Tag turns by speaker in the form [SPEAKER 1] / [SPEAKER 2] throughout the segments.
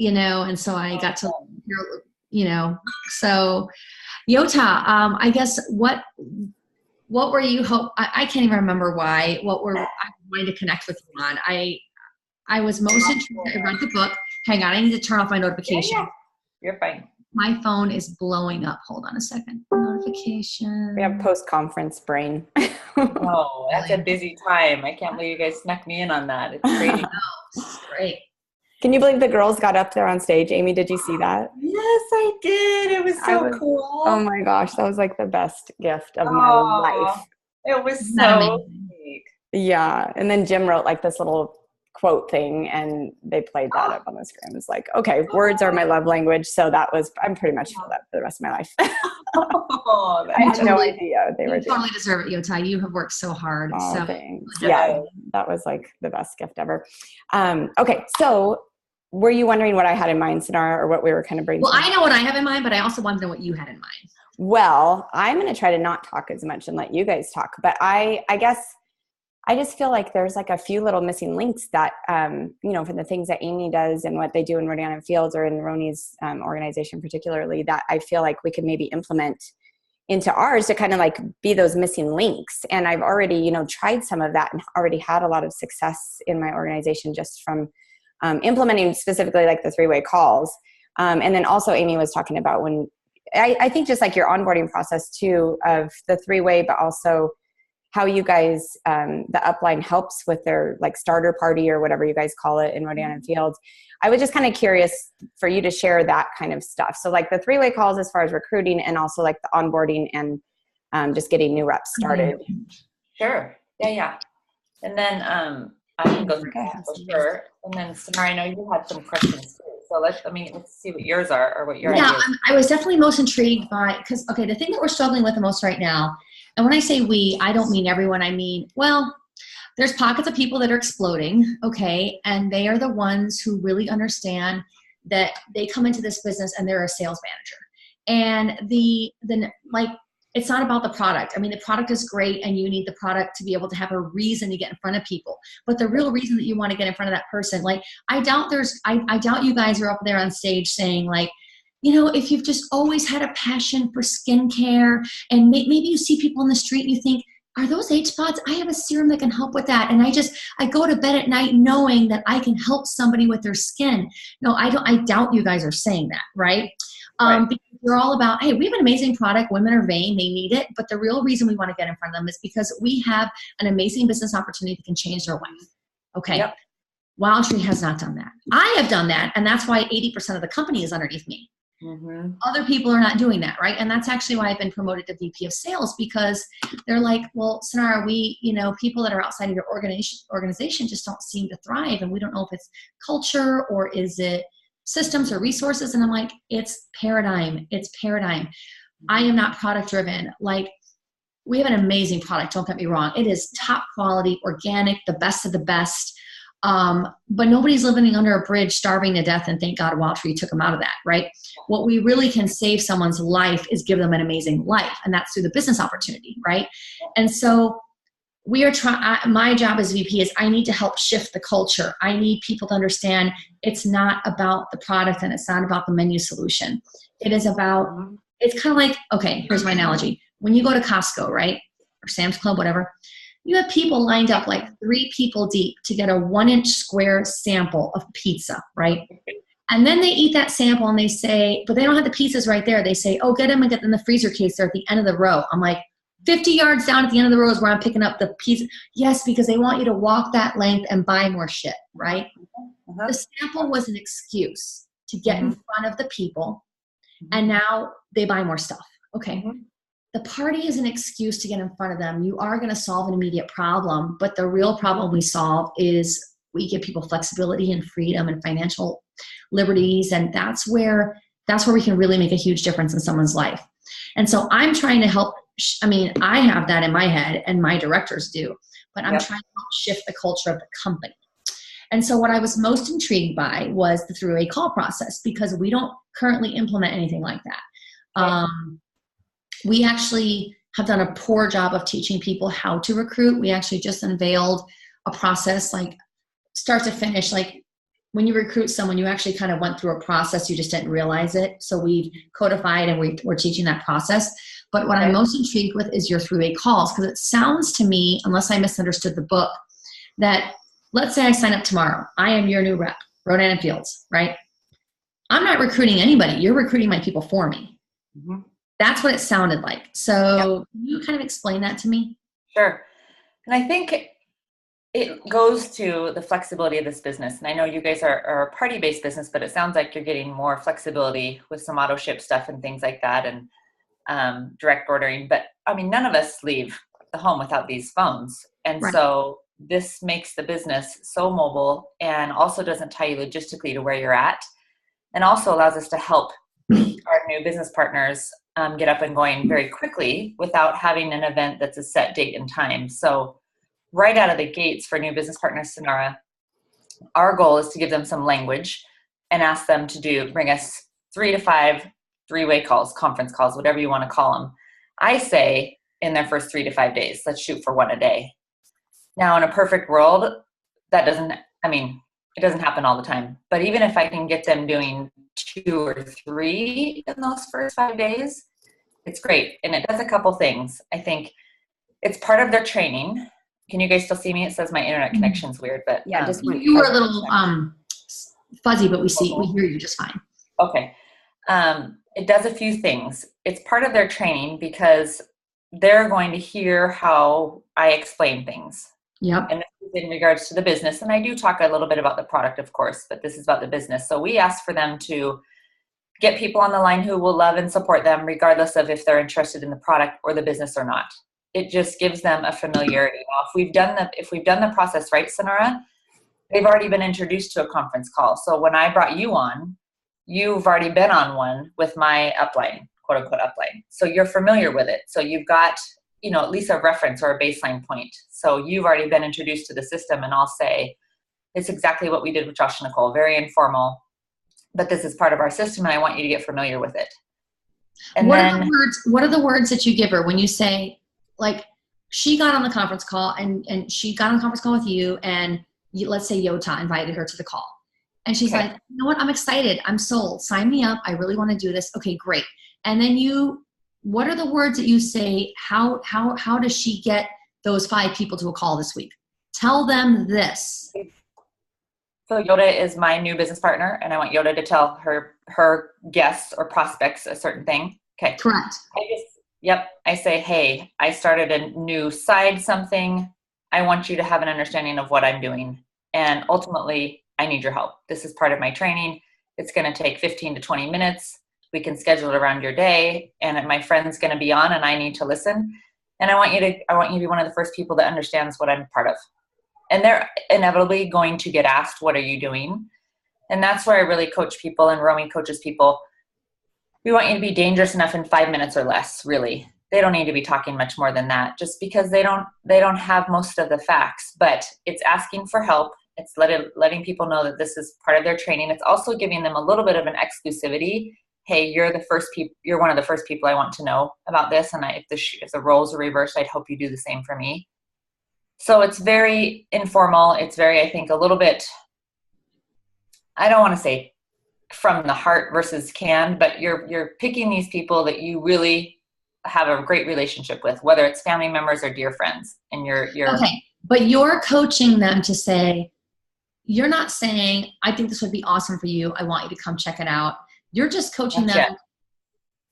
[SPEAKER 1] and so I got to, so Yota, I guess what were you I can't even remember I wanted to connect with you on. I was most intrigued. I read the book. Hang on, I need to turn off my notification.
[SPEAKER 2] Yeah. You're fine.
[SPEAKER 1] My phone is blowing up. Hold on a second. Notification.
[SPEAKER 3] We have post-conference brain.
[SPEAKER 2] Oh, that's a busy time. I can't believe you guys snuck me in on that. It's crazy.
[SPEAKER 1] Great.
[SPEAKER 3] Can you believe the girls got up there on stage? Amy, did you see that?
[SPEAKER 2] Yes, I did. It was so cool.
[SPEAKER 3] Oh my gosh, that was like the best gift of my life.
[SPEAKER 2] It was so neat.
[SPEAKER 3] Yeah, and then Jim wrote like this little quote thing, and they played that up on the screen. It was like, okay, words are my love language, so I'm pretty much for that for the rest of my life. I had no idea they were doing.
[SPEAKER 1] Totally deserve it, Yota. You have worked so hard.
[SPEAKER 3] Oh,
[SPEAKER 1] so
[SPEAKER 3] thanks. Yeah, that was like the best gift ever. Okay, so were you wondering what I had in mind, Synara, or what we were kind of brainstorming?
[SPEAKER 1] Well, I know what I have in mind, but I also want to know what you had in mind.
[SPEAKER 3] Well, I'm going to try to not talk as much and let you guys talk, but I guess I just feel like there's like a few little missing links that, for the things that Amy does and what they do in Rhodiana Fields or in Roni's organization particularly, that I feel like we could maybe implement into ours to kind of like be those missing links. And I've already, tried some of that and already had a lot of success in my organization just from implementing specifically like the three-way calls. And then also Amy was talking about when, I think just like your onboarding process too of the three-way, but also how you guys, the upline helps with their like starter party or whatever you guys call it in Rhodiana Fields. I was just kind of curious for you to share that kind of stuff. So like the three-way calls as far as recruiting and also like the onboarding and just getting new reps started.
[SPEAKER 2] Sure. Yeah. And then I can go through that for sure. And then Synara, I know you had some questions too. So let's see what yours are or what your ideas.
[SPEAKER 1] I was definitely most intrigued by, because, okay, the thing that we're struggling with the most right now, and when I say we, I don't mean everyone. I mean, well, there's pockets of people that are exploding, okay, and they are the ones who really understand that they come into this business and they're a sales manager. And it's not about the product. I mean, the product is great and you need the product to be able to have a reason to get in front of people. But the real reason that you want to get in front of that person, like I doubt you guys are up there on stage saying like, if you've just always had a passion for skincare and maybe you see people in the street and you think, are those age spots? I have a serum that can help with that. And I go to bed at night knowing that I can help somebody with their skin. No, I doubt you guys are saying that, right? Because we're all about, hey, we have an amazing product. Women are vain. They need it. But the real reason we want to get in front of them is because we have an amazing business opportunity that can change their life. Okay. Yep. Wildtree has not done that. I have done that. And that's why 80% of the company is underneath me. Mm-hmm. Other people are not doing that, right? And that's actually why I've been promoted to VP of Sales, because they're like, well, Synara, people that are outside of your organization just don't seem to thrive. And we don't know if it's culture or is it systems or resources. And I'm like, it's paradigm. It's paradigm. I am not product driven. Like, we have an amazing product. Don't get me wrong. It is top quality, organic, the best of the best. But nobody's living under a bridge, starving to death, and thank God Wildtree took them out of that, right? What we really can save someone's life is give them an amazing life, and that's through the business opportunity, right? And so we are my job as VP is I need to help shift the culture. I need people to understand it's not about the product and it's not about the menu solution. It is about, it's kind of like, okay, here's my analogy. When you go to Costco, right? Or Sam's Club, whatever, you have people lined up like 3 people deep to get a 1-inch square sample of pizza, right? And then they eat that sample and they say, but they don't have the pizzas right there. They say, oh, get them and get them in the freezer case. They're at the end of the row. I'm like, 50 yards down at the end of the row is where I'm picking up the pizza. Yes, because they want you to walk that length and buy more shit, right? Uh-huh. The sample was an excuse to get in front of the people, and now they buy more stuff. Okay. The party is an excuse to get in front of them. You are going to solve an immediate problem, but the real problem we solve is we give people flexibility and freedom and financial liberties, and that's where we can really make a huge difference in someone's life. And so I'm trying to help. I mean, I have that in my head, and my directors do, but I'm trying to help shift the culture of the company. And so what I was most intrigued by was the three-way call process, because we don't currently implement anything like that. We actually have done a poor job of teaching people how to recruit. We actually just unveiled a process, like start to finish, like when you recruit someone, you actually kind of went through a process. You just didn't realize it. So we've codified and we're teaching that process. But what I'm most intrigued with is your three-way calls, because it sounds to me, unless I misunderstood the book, that let's say I sign up tomorrow. I am your new rep, Rodan and Fields, right? I'm not recruiting anybody. You're recruiting my people for me.
[SPEAKER 2] Mm-hmm.
[SPEAKER 1] That's what it sounded like. So can you kind of explain that to me?
[SPEAKER 2] Sure. And I think it goes to the flexibility of this business. And I know you guys are a party-based business, but it sounds like you're getting more flexibility with some auto ship stuff and things like that, and direct ordering. But I mean, none of us leave the home without these phones. And so this makes the business so mobile, and also doesn't tie you logistically to where you're at, and also allows us to help our new business partners get up and going very quickly without having an event that's a set date and time. So right out of the gates for new business partners, Synara, our goal is to give them some language and ask them to bring us 3 to 5 three-way calls, conference calls, whatever you want to call them. I say in their first 3 to 5 days, let's shoot for 1 a day. Now, in a perfect world, it doesn't happen all the time. But even if I can get them doing 2 or 3 in those first 5 days, it's great. And it does a couple things. I think it's part of their training. Can you guys still see me? It says my internet connection's weird, but
[SPEAKER 3] yeah, just
[SPEAKER 1] you were a little fuzzy, but we hear you just fine.
[SPEAKER 2] Okay. It does a few things. It's part of their training because they're going to hear how I explain things.
[SPEAKER 1] Yep.
[SPEAKER 2] And this is in regards to the business. And I do talk a little bit about the product, of course, but this is about the business. So we ask for them to get people on the line who will love and support them, regardless of if they're interested in the product or the business or not. It just gives them a familiarity. Now, if we've done the process right, Synara, they've already been introduced to a conference call. So when I brought you on, you've already been on one with my upline, quote unquote upline. So you're familiar with it. So you've got, at least a reference or a baseline point. So you've already been introduced to the system, and I'll say, it's exactly what we did with Josh and Nicole, very informal, but this is part of our system and I want you to get familiar with it. And
[SPEAKER 1] what are the words that you give her when you say, like, she got on the conference call and she got on the conference call with you, and let's say Yota invited her to the call. And she's like, you know what? I'm excited. I'm sold. Sign me up. I really want to do this. Okay, great. And then what are the words that you say? How does she get those 5 people to a call this week? Tell them this.
[SPEAKER 2] So Yota is my new business partner, and I want Yota to tell her guests or prospects a certain thing. Okay.
[SPEAKER 1] Correct.
[SPEAKER 2] I say, hey, I started a new side something. I want you to have an understanding of what I'm doing. And ultimately, I need your help. This is part of my training. It's going to take 15 to 20 minutes. We can schedule it around your day. And my friend's going to be on, and I need to listen. And I want you to be one of the first people that understands what I'm part of. And they're inevitably going to get asked, what are you doing? And that's where I really coach people, and Romy coaches people. We want you to be dangerous enough in 5 minutes or less, really. They don't need to be talking much more than that, just because they don't have most of the facts. But it's asking for help. It's letting people know that this is part of their training. It's also giving them a little bit of an exclusivity. Hey, you're one of the first people I want to know about this. And if the roles are reversed, I'd hope you do the same for me. So it's very informal. It's very, I think, a little bit, I don't want to say from the heart versus canned, but you're picking these people that you really have a great relationship with, whether it's family members or dear friends. And you're
[SPEAKER 1] okay. But you're coaching them to say, you're not saying, I think this would be awesome for you. I want you to come check it out. You're just coaching them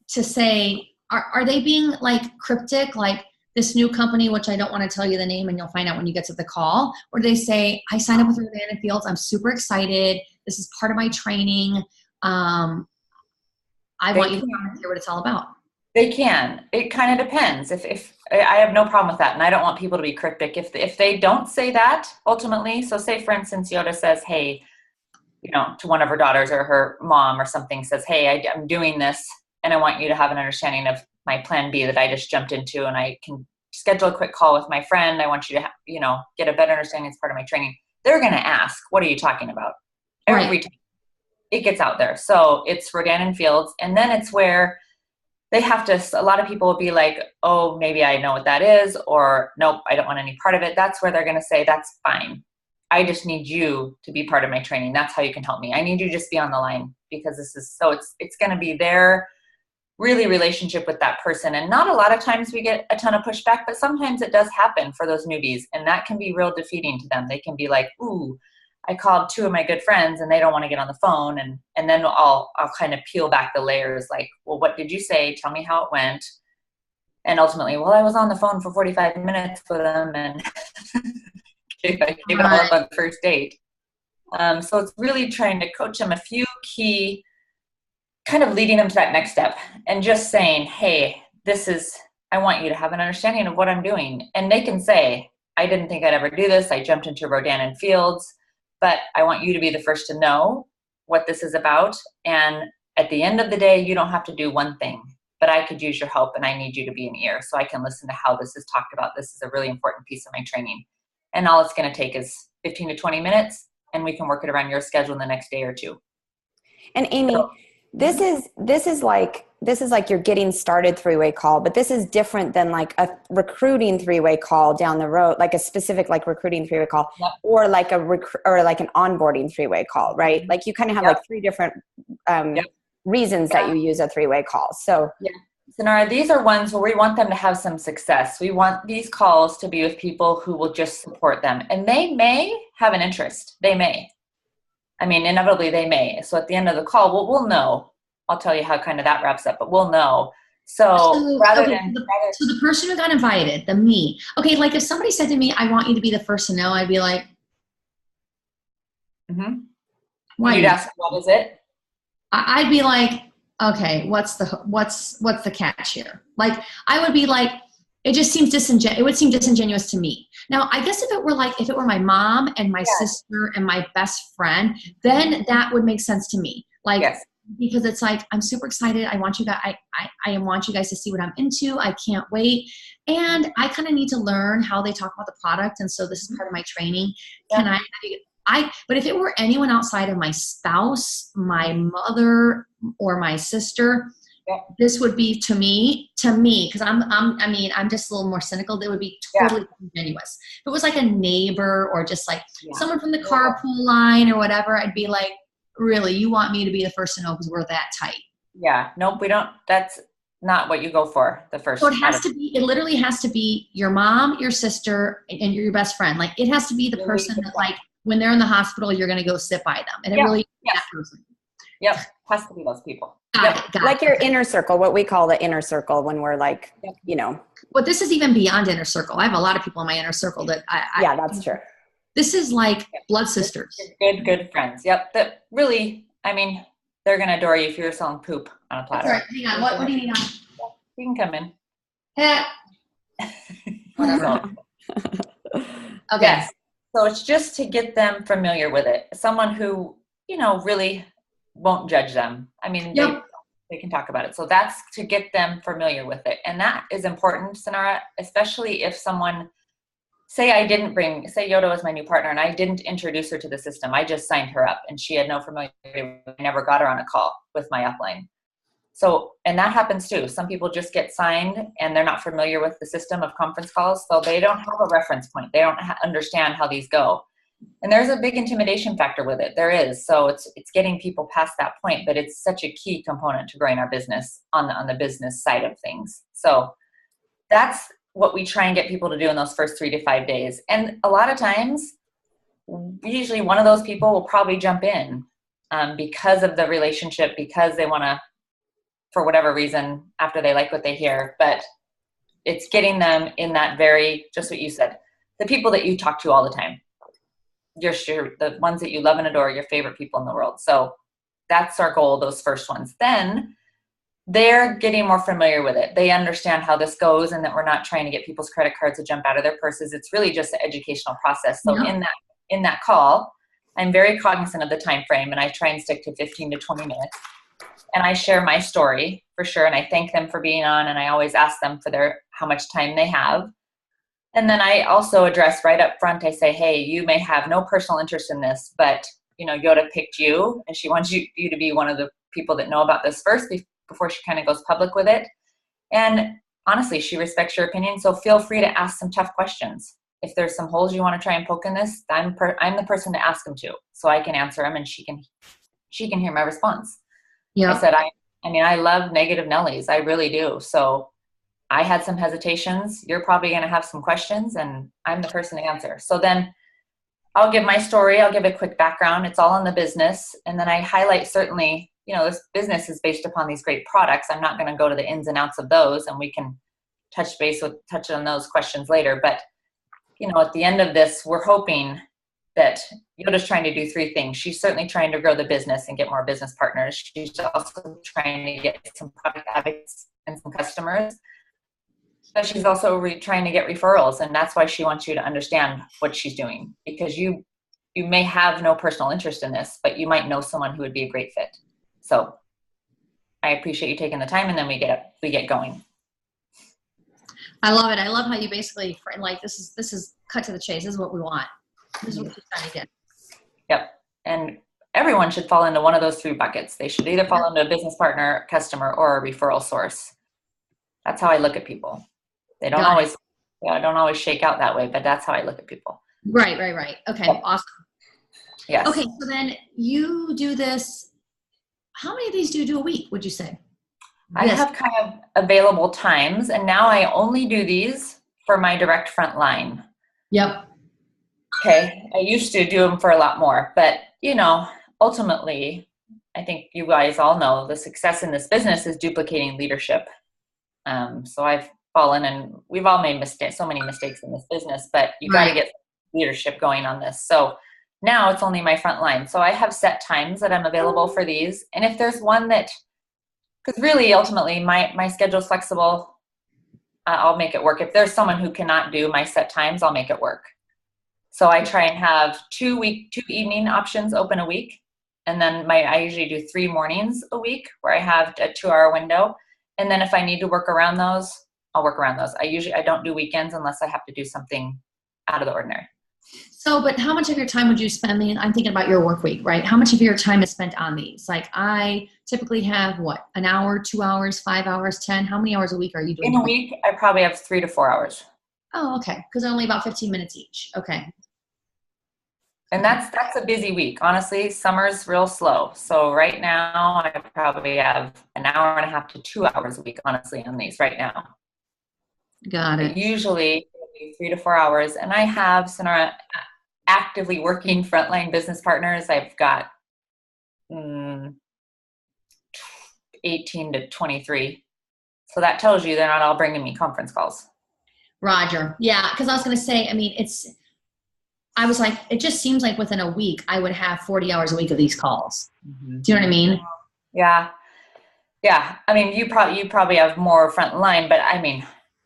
[SPEAKER 1] to say, are they being like cryptic, like this new company, which I don't want to tell you the name and you'll find out when you get to the call, or do they say, I signed up with Rodan and Fields. I'm super excited. This is part of my training. I want you to come and hear what it's all about.
[SPEAKER 2] They can. It kind of depends. If I have no problem with that, and I don't want people to be cryptic. If they don't say that ultimately, so say for instance, Yota says, hey, to one of her daughters or her mom or something, says, hey, I'm doing this, and I want you to have an understanding of my plan B that I just jumped into, and I can schedule a quick call with my friend. I want you to, get a better understanding as part of my training. They're going to ask, what are you talking about? Every time it gets out there. So it's Rodan and Fields. And then it's where they have to, a lot of people will be like, oh, maybe I know what that is, or nope, I don't want any part of it. That's where they're going to say, that's fine. I just need you to be part of my training. That's how you can help me. I need you to just be on the line, because it's going to be their really relationship with that person. And not a lot of times we get a ton of pushback, but sometimes it does happen for those newbies, and that can be real defeating to them. They can be like, ooh, I called 2 of my good friends and they don't want to get on the phone. And then I'll kind of peel back the layers, like, well, what did you say? Tell me how it went. And ultimately, well, I was on the phone for 45 minutes with them, and I gave it all up on the first date. So it's really trying to coach them a few key, kind of leading them to that next step, and just saying, hey, I want you to have an understanding of what I'm doing. And they can say, I didn't think I'd ever do this. I jumped into Rodan and Fields, but I want you to be the first to know what this is about. And at the end of the day, you don't have to do one thing, but I could use your help, and I need you to be an ear so I can listen to how this is talked about. This is a really important piece of my training. And all it's going to take is 15 to 20 minutes, and we can work it around your schedule in the next day or 2.
[SPEAKER 3] And Amy, this is like your getting started 3-way call, but this is different than like a recruiting 3-way call down the road, like a specific like recruiting 3-way call,
[SPEAKER 2] yep.
[SPEAKER 3] or like or like an onboarding 3-way call, right? Like you kind of have
[SPEAKER 2] yep.
[SPEAKER 3] like 3 different
[SPEAKER 2] yep.
[SPEAKER 3] reasons that you use a 3-way call. So
[SPEAKER 2] yeah. Synara, these are ones where we want them to have some success. We want these calls to be with people who will just support them, and they may have an interest. They may. I mean, inevitably they may. So at the end of the call, we'll know. I'll tell you how kind of that wraps up, but we'll know. So
[SPEAKER 1] the person who got invited, me. Okay, like if somebody said to me, I want you to be the first to know, I'd be like,
[SPEAKER 2] why? You'd ask, what is it?
[SPEAKER 1] I'd be like, okay, what's the catch here? Like, I would be like, it just seems it would seem disingenuous to me. Now, I guess if it were my mom and my sister and my best friend, then that would make sense to me. Like, because it's like, I'm super excited. I want you guys, I want you guys to see what I'm into. I can't wait. And I kind of need to learn how they talk about the product. And so this is part of my training. Yeah. But if it were anyone outside of my spouse, my mother, or my sister, this would be to me, because I'm just a little more cynical. That would be totally disingenuous. If it was like a neighbor or just like someone from the carpool line or whatever, I'd be like, really, you want me to be the first to know because we're that tight? Yeah.
[SPEAKER 2] Nope, we don't. That's not what you go for the first.
[SPEAKER 1] So it literally has to be your mom, your sister, and your best friend. Like, it has to be the person that, like, when they're in the hospital, you're going to go sit by them. And it really is that person.
[SPEAKER 2] Yep. Has to be those people.
[SPEAKER 1] Got
[SPEAKER 3] it. Your inner circle, what we call the inner circle when we're like,
[SPEAKER 1] But this is even beyond inner circle. I have a lot of people in my inner circle that
[SPEAKER 3] that's true.
[SPEAKER 1] This is like blood sisters.
[SPEAKER 2] Good friends. Yep. That really, I mean, they're going to adore you if you're selling poop on a platter.
[SPEAKER 1] That's right. Hang on. What do you need on?
[SPEAKER 2] You can come in.
[SPEAKER 1] Whatever.
[SPEAKER 2] Okay. Yes. So it's just to get them familiar with it. Someone who, really won't judge them. I mean, they can talk about it. So that's to get them familiar with it. And that is important, Synara, especially if someone, say Yota was my new partner and I didn't introduce her to the system. I just signed her up and she had no familiarity. I never got her on a call with my upline. So, and that happens too. Some people just get signed and they're not familiar with the system of conference calls. So they don't have a reference point. They don't understand how these go. And there's a big intimidation factor with it. There is. So it's getting people past that point, but it's such a key component to growing our business on the business side of things. So that's what we try and get people to do in those first 3 to 5 days. And a lot of times, usually one of those people will probably jump in because of the relationship, because they want to, for whatever reason, after they like what they hear. But it's getting them in that just what you said, the people that you talk to all the time. The ones that you love and adore, your favorite people in the world. So that's our goal, those first ones. Then they're getting more familiar with it. They understand how this goes and that we're not trying to get people's credit cards to jump out of their purses. It's really just an educational process. So in that call, I'm very cognizant of the time frame and I try and stick to 15 to 20 minutes. And I share my story for sure. And I thank them for being on. And I always ask them for how much time they have. And then I also address right up front, I say, hey, you may have no personal interest in this, but Yota picked you and she wants you to be one of the people that know about this first before she kind of goes public with it. And honestly, she respects your opinion. So feel free to ask some tough questions. if there's some holes you want to try and poke in this, I'm the person to ask them to, so I can answer them and she can hear my response.
[SPEAKER 1] Yeah.
[SPEAKER 2] I said, I love negative Nellies. I really do. So I had some hesitations. You're probably going to have some questions, and I'm the person to answer. So then I'll give my story. I'll give a quick background. It's all in the business. And then I highlight, certainly, this business is based upon these great products. I'm not going to go to the ins and outs of those, and we can touch on those questions later. But, at the end of this, we're hoping that Yota's trying to do three things. She's certainly trying to grow the business and get more business partners. She's also trying to get some product advocates and some customers. But she's also trying to get referrals, and that's why she wants you to understand what she's doing, because you may have no personal interest in this, but you might know someone who would be a great fit. So I appreciate you taking the time, and then we get going.
[SPEAKER 1] I love it. I love how you basically this is cut to the chase. This is what we want. This is what you're trying to get.
[SPEAKER 2] Yep. And everyone should fall into one of those three buckets. They should either fall into a business partner, customer, or a referral source. That's how I look at people. They don't always shake out that way, but that's how I look at people.
[SPEAKER 1] Right. Okay.
[SPEAKER 2] Yep.
[SPEAKER 1] Awesome.
[SPEAKER 2] Yes.
[SPEAKER 1] Okay. So then you do this. How many of these do you do a week, would you say?
[SPEAKER 2] I have kind of available times, and now I only do these for my direct front line.
[SPEAKER 1] Yep.
[SPEAKER 2] Okay. I used to do them for a lot more, but ultimately, I think you guys all know the success in this business is duplicating leadership. So I've fallen, and we've all made so many mistakes in this business, but you got to get leadership going on this. So now it's only my front line. So I have set times that I'm available for these. And if there's one because really ultimately my schedule's flexible, I'll make it work. If there's someone who cannot do my set times, I'll make it work. So I try and have 2 evening options open a week. And then I usually do 3 mornings a week where I have a 2-hour window. And then if I need to work around those, I'll work around those. I don't do weekends unless I have to do something out of the ordinary.
[SPEAKER 1] So, but how much of your time would you spend? I'm thinking about your work week, right? How much of your time is spent on these? Like I typically have an hour, 2 hours, 5 hours, 10. How many hours a week are you doing?
[SPEAKER 2] In a week, I probably have 3 to 4 hours.
[SPEAKER 1] Oh, okay. Because they're only about 15 minutes each. Okay.
[SPEAKER 2] And that's a busy week. Honestly, summer's real slow. So right now I probably have an hour and a half to 2 hours a week, honestly, on these right now.
[SPEAKER 1] Got it.
[SPEAKER 2] Usually 3 to 4 hours. And I have Synara actively working frontline business partners. I've got 18 to 23. So that tells you they're not all bringing me conference calls.
[SPEAKER 1] Roger. Yeah. Because I was going to say, it just seems like within a week, I would have 40 hours a week of these calls. Mm-hmm. Do you know what I mean?
[SPEAKER 2] Yeah. Yeah. You probably have more frontline, but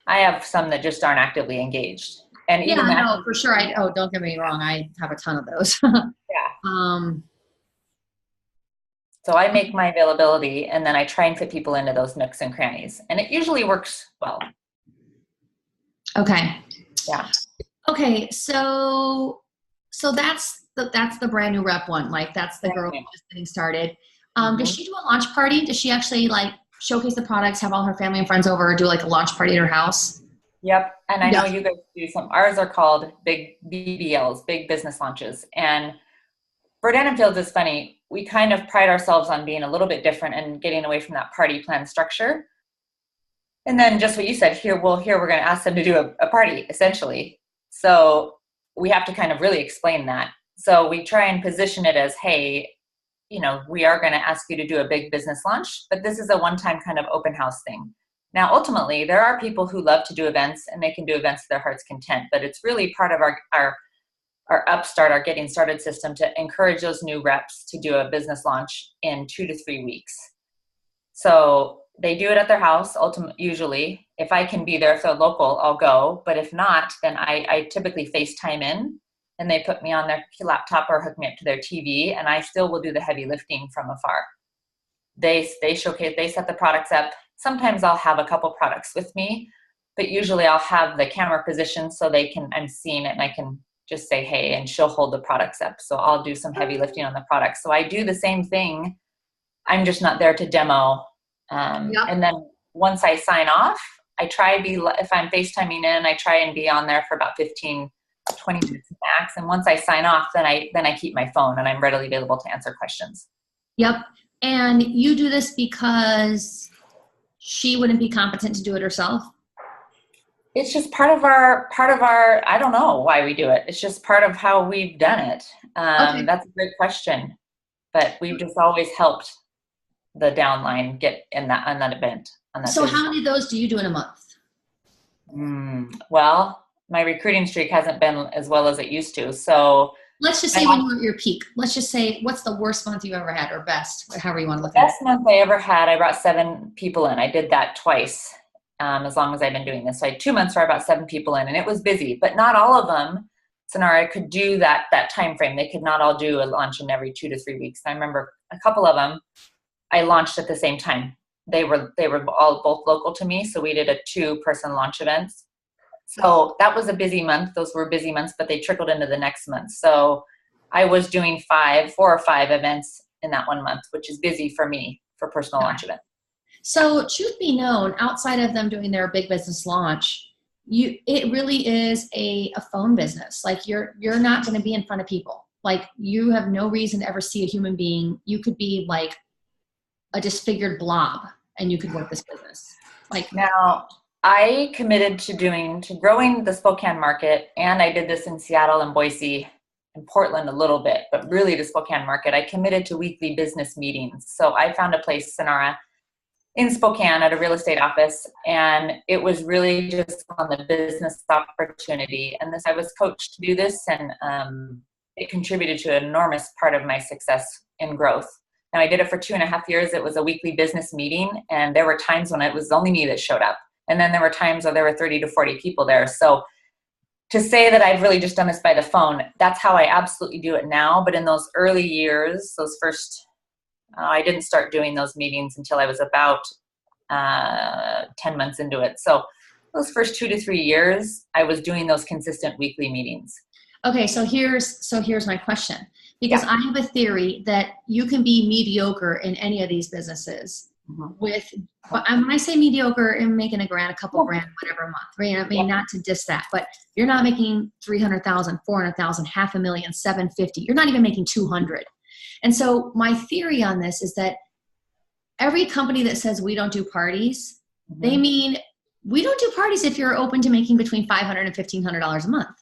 [SPEAKER 2] I have some that just aren't actively engaged. And even
[SPEAKER 1] no, for sure. Don't get me wrong. I have a ton of those.
[SPEAKER 2] Yeah. So I make my availability, and then I try and fit people into those nooks and crannies, and it usually works well.
[SPEAKER 1] Okay.
[SPEAKER 2] Yeah.
[SPEAKER 1] Okay. So that's the brand new rep one. Like that's the girl just getting started. Does she do a launch party? Does she actually showcase the products, have all her family and friends over, or do a launch party at her house?
[SPEAKER 2] Yep. And I know you guys do some. Ours are called big BBLs, big business launches. And for Dan & Fields is funny. We kind of pride ourselves on being a little bit different and getting away from that party plan structure. And then just what you said, here we're going to ask them to do a party, essentially. So we have to kind of really explain that. So we try and position it as, hey, we are going to ask you to do a big business launch, but this is a one-time kind of open house thing. Now, ultimately, there are people who love to do events, and they can do events to their heart's content, but it's really part of our upstart, our getting started system to encourage those new reps to do a business launch in 2 to 3 weeks. So they do it at their house, usually. If I can be there, if they're local, I'll go. But if not, then I typically FaceTime in, and they put me on their laptop or hook me up to their TV, and I still will do the heavy lifting from afar. They showcase, they set the products up. Sometimes I'll have a couple products with me, but usually I'll have the camera positioned so I'm seeing it, and I can just say, hey, and she'll hold the products up. So I'll do some heavy lifting on the products. So I do the same thing. I'm just not there to demo. And then once I sign off, if I'm FaceTiming in, I try and be on there for about 15 20 minutes max. And once I sign off, then I keep my phone and I'm readily available to answer questions.
[SPEAKER 1] Yep. And you do this because she wouldn't be competent to do it herself?
[SPEAKER 2] It's just part of our, I don't know why we do it. It's just part of how we've done it.
[SPEAKER 1] Okay.
[SPEAKER 2] That's a great question, but we've just always helped the downline get in that, on that event. On that
[SPEAKER 1] So
[SPEAKER 2] business.
[SPEAKER 1] how many of those do you do in a month?
[SPEAKER 2] Well, my recruiting streak hasn't been as well as it used to. So
[SPEAKER 1] let's just say when you were at your peak, let's just say, what's the worst month you've ever had, or best, or however you want to look at it?
[SPEAKER 2] Best month I ever had, I brought 7 people in. I did that twice, as long as I've been doing this. So I had 2 months where I brought 7 people in, and it was busy, but not all of them, Synara, could do that time frame. They could not all do a launch in every 2 to 3 weeks. I remember a couple of them I launched at the same time. They were all both local to me, so we did a 2-person launch events. So that was a busy month. Those were busy months, but they trickled into the next month. So I was doing 4 or 5 events in that one month, which is busy for me for personal launch events.
[SPEAKER 1] So truth be known, outside of them doing their big business launch, it really is a phone business. Like you're not going to be in front of people. Like you have no reason to ever see a human being. You could be like a disfigured blob and you could work this business. Like
[SPEAKER 2] now, I committed to growing the Spokane market, and I did this in Seattle and Boise and Portland a little bit, but really the Spokane market. I committed to weekly business meetings. So I found a place, Synara, in Spokane at a real estate office, and it was really just on the business opportunity. And I was coached to do this, and it contributed to an enormous part of my success and growth. And I did it for 2.5 years. It was a weekly business meeting, and there were times when it was only me that showed up. And then there were times where there were 30 to 40 people there. So to say that I've really just done this by the phone, that's how I absolutely do it now. But in those early years, those first, I didn't start doing those meetings until I was about 10 months into it. So those first 2 to 3 years, I was doing those consistent weekly meetings.
[SPEAKER 1] Okay, so here's my question. Because I have a theory that you can be mediocre in any of these businesses when I say mediocre and making a couple grand, whatever a month, right? I mean, not to diss that, but you're not making 300,000, 400,000, $500,000, 750. You're not even making 200. And so my theory on this is that every company that says we don't do parties, they mean we don't do parties if you're open to making between $500 and $1,500 a month.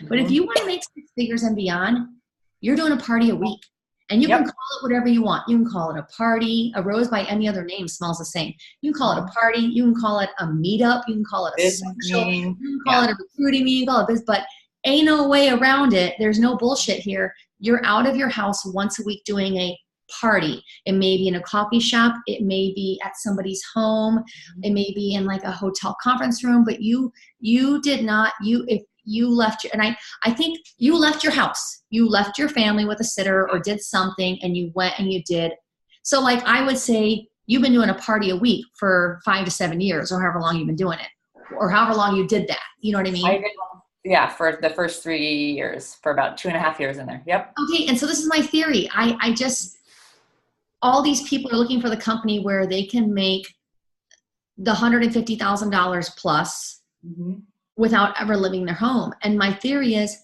[SPEAKER 1] But if you want to make 6 figures and beyond, you're doing a party a week. And you can call it whatever you want. You can call it a party. A rose by any other name smells the same. You can call it a party. You can call it a meetup. You can call it a social. You can call it a recruiting meeting. You can call it business. But ain't no way around it. There's no bullshit here. You're out of your house once a week doing a party. It may be in a coffee shop. It may be at somebody's home. It may be in like a hotel conference room. But you did not, if you left, and I think you left your house. You left your family with a sitter or did something, and you went and you did. So like I would say you've been doing a party a week for 5 to 7 years, or however long you've been doing it, or however long you did that. You know what I mean?
[SPEAKER 2] I did, for the first 3 years, for about 2.5 years in there. Yep.
[SPEAKER 1] Okay, and so this is my theory. I just, all these people are looking for the company where they can make the $150,000 plus without ever leaving their home. And my theory is,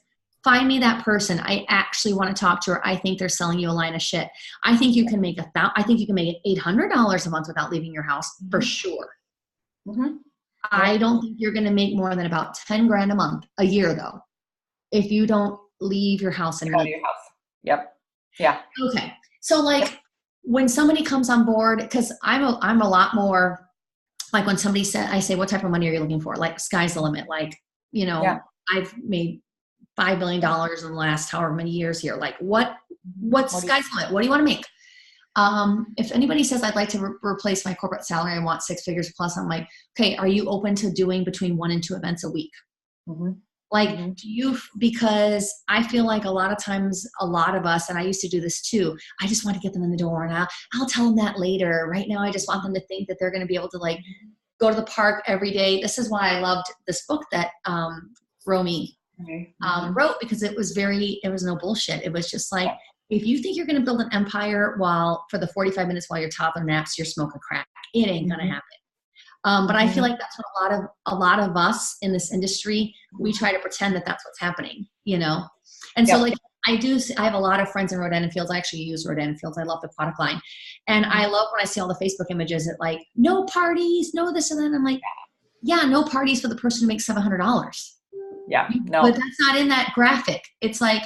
[SPEAKER 1] find me that person. I actually want to talk to her. I think they're selling you a line of shit. I think you can make $800 a month without leaving your house for sure. I don't think you're going to make more than about 10 grand a month, a year though, if you don't leave your house.
[SPEAKER 2] Yep. Yeah.
[SPEAKER 1] Okay. So like when somebody comes on board, because I'm a lot more like when somebody said, I say, what type of money are you looking for? Like sky's the limit. Like, I've made $5 billion in the last however many years here. Like what's sky's the limit? What do you want to make? If anybody says I'd like to replace my corporate salary, I want 6 figures plus, I'm like, okay, are you open to doing between 1 and 2 events a week? Do you, because I feel like a lot of times, a lot of us, and I used to do this too, I just want to get them in the door, and I'll tell them that later. Right now, I just want them to think that they're going to be able to like go to the park every day. This is why I loved this book that Romy wrote, because it was no bullshit. It was just like, if you think you're going to build an empire for the 45 minutes while your toddler naps, you're smoking crack. It ain't going to happen. But I feel like that's what a lot of us in this industry, we try to pretend that that's what's happening, you know? And so like, I have a lot of friends in rhododendron fields. I actually use rhododendron fields. I love the product line. And I love when I see all the Facebook images that like, no parties, no this and that. I'm like, yeah, no parties for the person who makes $700.
[SPEAKER 2] Yeah, no.
[SPEAKER 1] But that's not in that graphic. It's like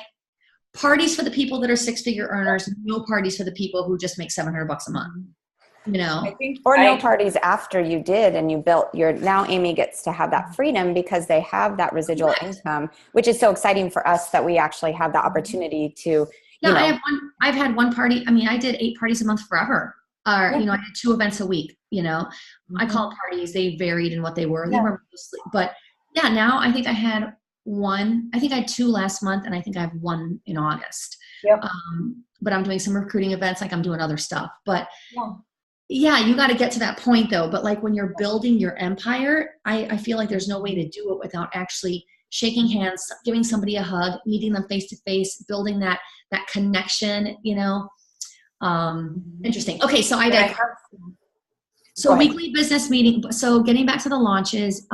[SPEAKER 1] parties for the people that are 6-figure earners, no parties for the people who just make $700 a month. You know,
[SPEAKER 3] or no parties after you did and you built now Amy gets to have that freedom because they have that residual income, which is so exciting for us that we actually have the opportunity to,
[SPEAKER 1] I've had one party. I mean, I did 8 parties a month forever. You know, I did 2 events a week, you know, I call them parties. They varied in what they were. They were mostly, but yeah, now I think I had 2 last month and I think I have 1 in August. But I'm doing some recruiting events, like I'm doing other stuff, but yeah, you got to get to that point though. But like when you're building your empire, I feel like there's no way to do it without actually shaking hands, giving somebody a hug, meeting them face to face, building that connection, you know. Interesting. Okay, so I digress. So weekly business meeting. So getting back to the launches,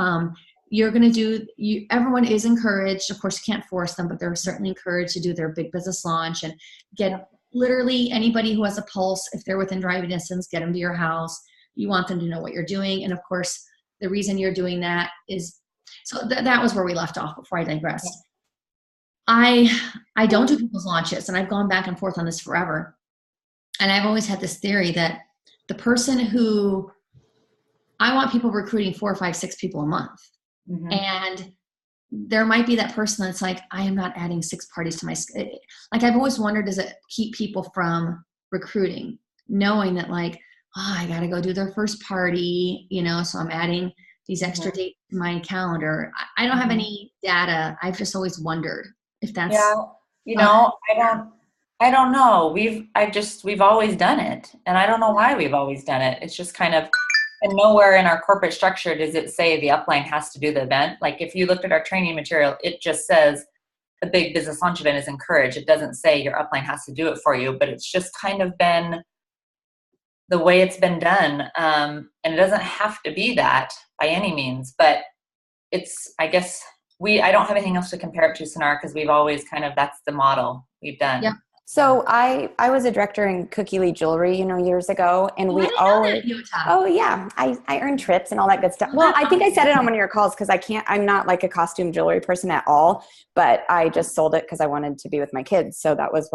[SPEAKER 1] you're going to everyone is encouraged. Of course, you can't force them, but they're certainly encouraged to do their big business launch and get literally anybody who has a pulse. If they're within driving distance, get them to your house. You want them to know what you're doing. And of course, the reason you're doing that is, so that was where we left off before I digressed. I don't do people's launches, and I've gone back and forth on this forever. And I've always had this theory that the person who, I want people recruiting 4, 5, 6 people a month. And there might be that person that's like, I am not adding 6 parties to my, like I've always wondered, does it keep people from recruiting, knowing that like, oh, I got to go do their first party, you know, so I'm adding these extra dates to my calendar. I don't have any data. I've just always wondered if that's,
[SPEAKER 2] you know, I don't know. We've always done it, and I don't know why we've always done it. It's just kind of, and nowhere in our corporate structure does it say the upline has to do the event. Like if you looked at our training material, it just says the big business launch event is encouraged. It doesn't say your upline has to do it for you, but it's just kind of been the way it's been done. And it doesn't have to be that by any means, but it's, I guess I don't have anything else to compare it to, Synara, because we've always kind of, that's the model we've done.
[SPEAKER 3] Yeah. So I was a director in Cookie Lee Jewelry, you know, years ago, and we always, I earned trips and all that good stuff. Well, I think I said it on one of your calls because I'm not like a costume jewelry person at all, but I just sold it because I wanted to be with my kids. So that was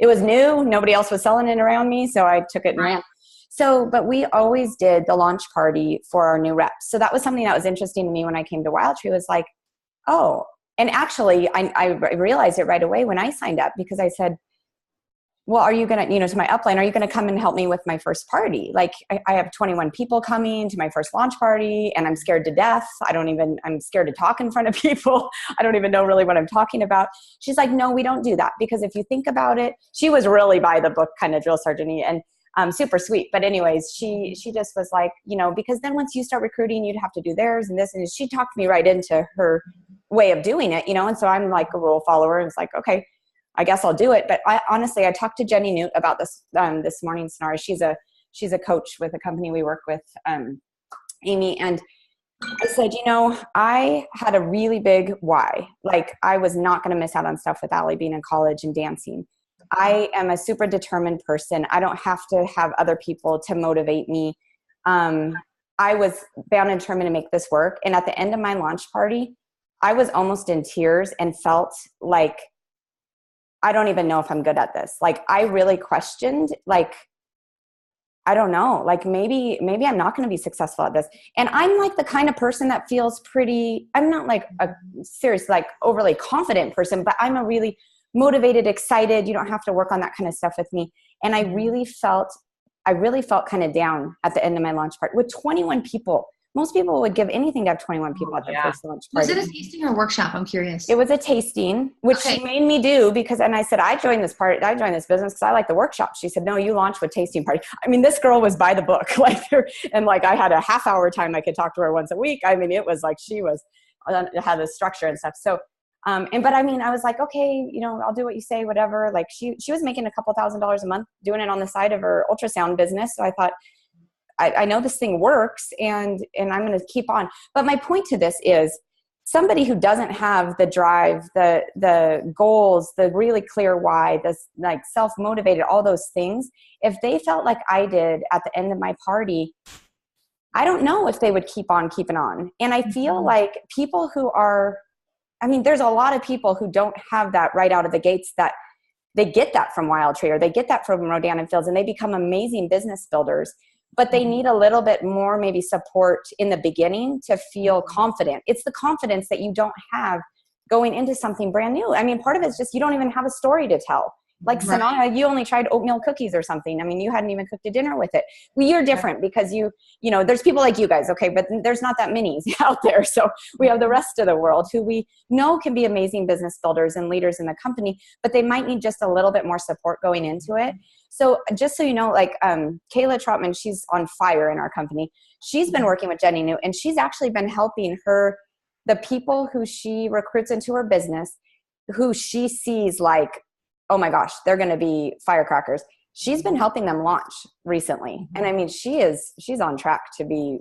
[SPEAKER 3] it was new. Nobody else was selling it around me. So I took it and ran. So, but we always did the launch party for our new reps. So that was something that was interesting to me when I came to Wild Tree, was like, oh, and actually, I realized it right away when I signed up, because I said, well, are you going to, to my upline, are you going to come and help me with my first party? Like I have 21 people coming to my first launch party and I'm scared to death. I'm scared to talk in front of people. I don't even know really what I'm talking about. She's like, no, we don't do that. Because if you think about it, she was really by the book kind of drill sergeant-y and super sweet. But anyways, she just was like, because then once you start recruiting, you'd have to do theirs and this. And she talked me right into her way of doing it, and so I'm like a rule follower. And it's like, okay, I guess I'll do it. But honestly, I talked to Jenny Newt about this this morning, Synara. She's a coach with a company we work with, Amy. And I said, I had a really big why. Like I was not going to miss out on stuff with Allie being in college and dancing. I am a super determined person. I don't have to have other people to motivate me. I was bound and determined to make this work. And at the end of my launch party, I was almost in tears and felt like, I don't even know if I'm good at this. Like I really questioned, like, I don't know, like maybe I'm not going to be successful at this. And I'm like the kind of person that feels I'm not like a serious, like overly confident person, but I'm a really motivated, excited. You don't have to work on that kind of stuff with me. And I really felt kind of down at the end of my launch party with 21 people. Most people would give anything to have 21 people at their first launch party.
[SPEAKER 1] Was it a tasting or a workshop? I'm curious.
[SPEAKER 3] It was a tasting, which she made me do and I said, I joined this business because I like the workshop. She said, no, you launch with tasting party. I mean, this girl was by the book, and I had a half-hour time I could talk to her once a week. I mean, it was like she had the structure and stuff. So, but I mean, I was like, okay, I'll do what you say, whatever. Like she was making a couple $1,000s a month doing it on the side of her ultrasound business. So I thought, I know this thing works and I'm going to keep on. But my point to this is somebody who doesn't have the drive, the goals, the really clear why, this like self-motivated, all those things, if they felt like I did at the end of my party, I don't know if they would keep on keeping on. And I feel like people who are, I mean, there's a lot of people who don't have that right out of the gates, that they get that from Wild Tree or they get that from Rodan and Fields, and they become amazing business builders. But they need a little bit more maybe support in the beginning to feel confident. It's the confidence that you don't have going into something brand new. I mean, part of it is just you don't even have a story to tell. Like Synara, you only tried oatmeal cookies or something. I mean, you hadn't even cooked a dinner with it. Well, you're different because you know, there's people like you guys, okay, but there's not that many out there. So we have the rest of the world who we know can be amazing business builders and leaders in the company, but they might need just a little bit more support going into it. So just so you know, like Kayla Trotman, she's on fire in our company. She's been working with Jenny New, and she's actually been helping the people who she recruits into her business, who she sees like, oh my gosh, they're going to be firecrackers. She's been helping them launch recently. And I mean, she's on track to be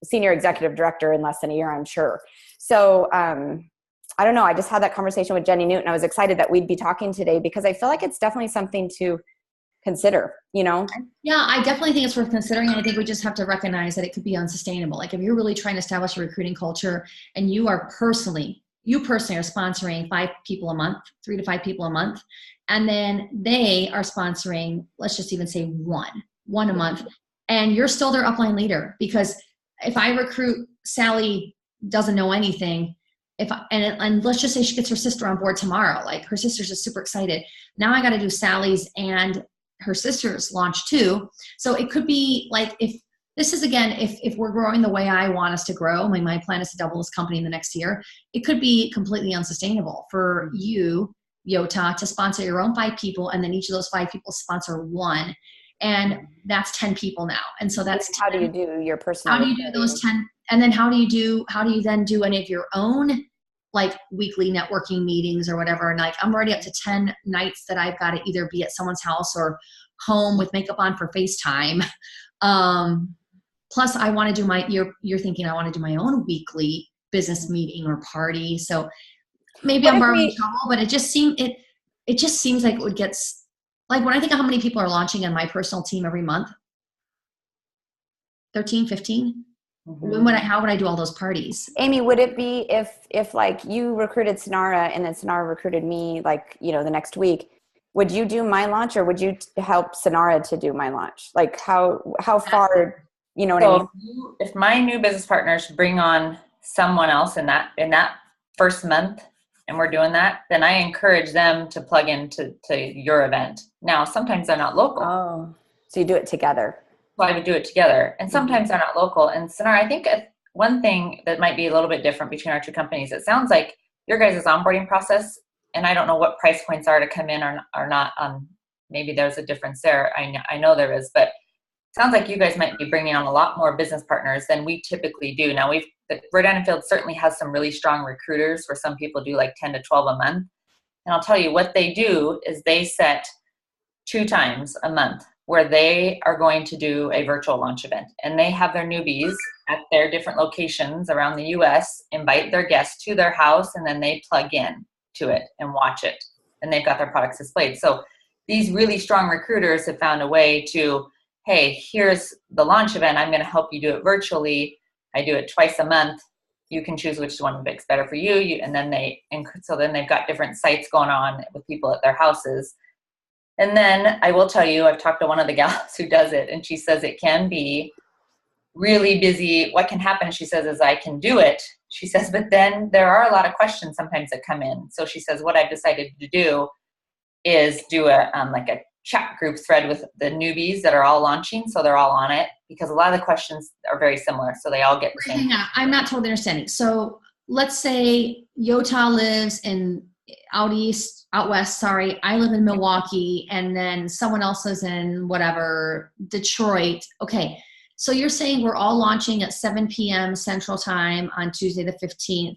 [SPEAKER 3] senior executive director in less than a year, I'm sure. So I don't know. I just had that conversation with Jenny Newton. I was excited that we'd be talking today because I feel like it's definitely something to consider, you know?
[SPEAKER 1] Yeah, I definitely think it's worth considering. And I think we just have to recognize that it could be unsustainable. Like if you're really trying to establish a recruiting culture and you personally are sponsoring 5 people a month, 3 to 5 people a month, and then they are sponsoring, let's just even say one a month, and you're still their upline leader. Because if I recruit Sally doesn't know anything, and let's just say she gets her sister on board tomorrow, like her sister's just super excited. Now I got to do Sally's and her sister's launch too. So it could be like, if we're growing the way I want us to grow, my plan is to double this company in the next year, it could be completely unsustainable for you, Yota, to sponsor your own 5 people, and then each of those 5 people sponsor 1. And that's 10 people now. And so that's 10.
[SPEAKER 3] How do you do your personal?
[SPEAKER 1] How do you do those 10? And then how do you then do any of your own like weekly networking meetings or whatever? And like, I'm already up to 10 nights that I've got to either be at someone's house or home with makeup on for FaceTime. Plus I want to do you're thinking I want to do my own weekly business meeting or party. So maybe I'm borrowing trouble, but it just seems like it would get, like when I think of how many people are launching on my personal team every month, 13, 15. How would I do all those parties?
[SPEAKER 3] Amy, would it be if like you recruited Synara and then Synara recruited me, like, you know, the next week, would you do my launch or would you help Synara to do my launch? Like how far, you know what I mean?
[SPEAKER 2] If my new business partners bring on someone else in that first month and we're doing that, then I encourage them to plug into your event. Now, sometimes they're not local.
[SPEAKER 3] Oh, so you do it together.
[SPEAKER 2] So I would do it together. And sometimes they're not local. And Synara, I think one thing that might be a little bit different between our 2 companies, it sounds like your guys' onboarding process, and I don't know what price points are to come in or not. Maybe there's a difference there. I know there is, but it sounds like you guys might be bringing on a lot more business partners than we typically do. Now, Rodan & Field certainly has some really strong recruiters where some people do like 10 to 12 a month. And I'll tell you what they do is they set 2 times a month where they are going to do a virtual launch event, and they have their newbies at their different locations around the US invite their guests to their house, and then they plug in to it and watch it, and they've got their products displayed. So these really strong recruiters have found a way to, hey, here's the launch event. I'm going to help you do it virtually. I do it twice a month. You can choose which one fits better for you. So then they've got different sites going on with people at their houses. And then I will tell you, I've talked to one of the gals who does it, and she says it can be really busy. What can happen, she says, is I can do it. She says, but then there are a lot of questions sometimes that come in. So she says, what I've decided to do is do a chat group thread with the newbies that are all launching. So they're all on it because a lot of the questions are very similar. So they all get the same.
[SPEAKER 1] I'm not totally understanding. So let's say Yota lives out west, I live in Milwaukee, and then someone else is in whatever, Detroit. Okay. So you're saying we're all launching at 7 p.m. Central Time on Tuesday the 15th,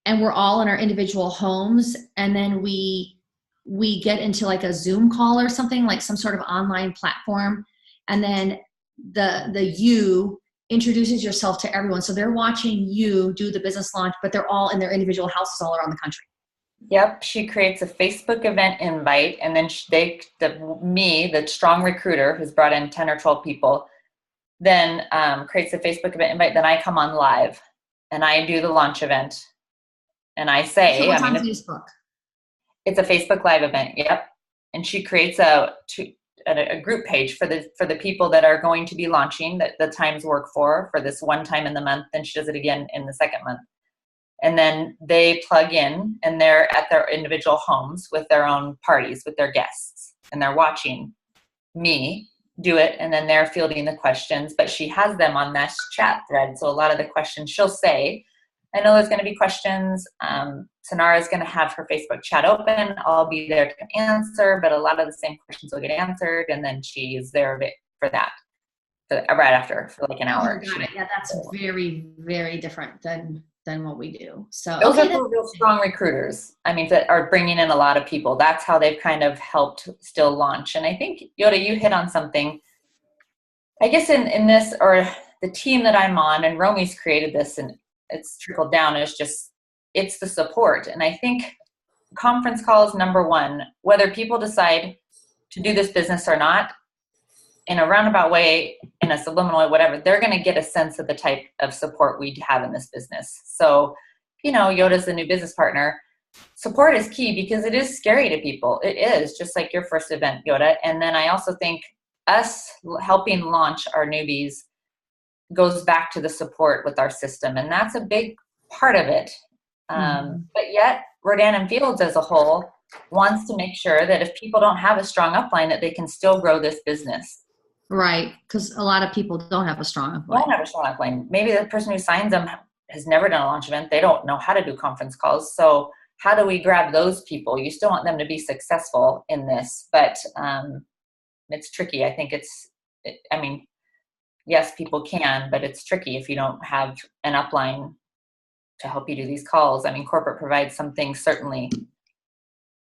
[SPEAKER 1] and we're all in our individual homes, and then we get into like a Zoom call or something, like some sort of online platform, and then the you introduces yourself to everyone. So they're watching you do the business launch, but they're all in their individual houses all around the country.
[SPEAKER 2] Yep, she creates a Facebook event invite, and then the strong recruiter who's brought in 10 or 12 people, then creates a Facebook event invite. Then I come on live, and I do the launch event, and I say,
[SPEAKER 1] so it's on Facebook.
[SPEAKER 2] It's a Facebook Live event. Yep, and she creates a group page for the people that are going to be launching that the times work for this one time in the month. Then she does it again in the second month. And then they plug in, and they're at their individual homes with their own parties, with their guests, and they're watching me do it, and then they're fielding the questions, but she has them on that chat thread. So a lot of the questions she'll say, I know there's going to be questions. Synara is going to have her Facebook chat open. I'll be there to answer, but a lot of the same questions will get answered, and then she is there for that. Right after, for like an hour.
[SPEAKER 1] Oh, got it. Yeah, that's very, very different than what we do. So
[SPEAKER 2] those are real strong recruiters. I mean, that are bringing in a lot of people. That's how they've kind of helped still launch. And I think, Yota, you hit on something. I guess in this, or the team that I'm on, and Romy's created this, and it's trickled down, it's the support. And I think conference call is number one. Whether people decide to do this business or not, in a roundabout way, in a subliminal way, whatever, they're going to get a sense of the type of support we have in this business. So, Yota's the new business partner. Support is key because it is scary to people. It is, just like your first event, Yota. And then I also think us helping launch our newbies goes back to the support with our system. And that's a big part of it. But yet, Rodan and Fields as a whole wants to make sure that if people don't have a strong upline, that they can still grow this business.
[SPEAKER 1] Right, because a lot of people don't have a strong upline.
[SPEAKER 2] Don't have a strong upline. Maybe the person who signs them has never done a launch event. They don't know how to do conference calls. So how do we grab those people? You still want them to be successful in this, but it's tricky. I think yes, people can, but it's tricky if you don't have an upline to help you do these calls. I mean, corporate provides some things, certainly,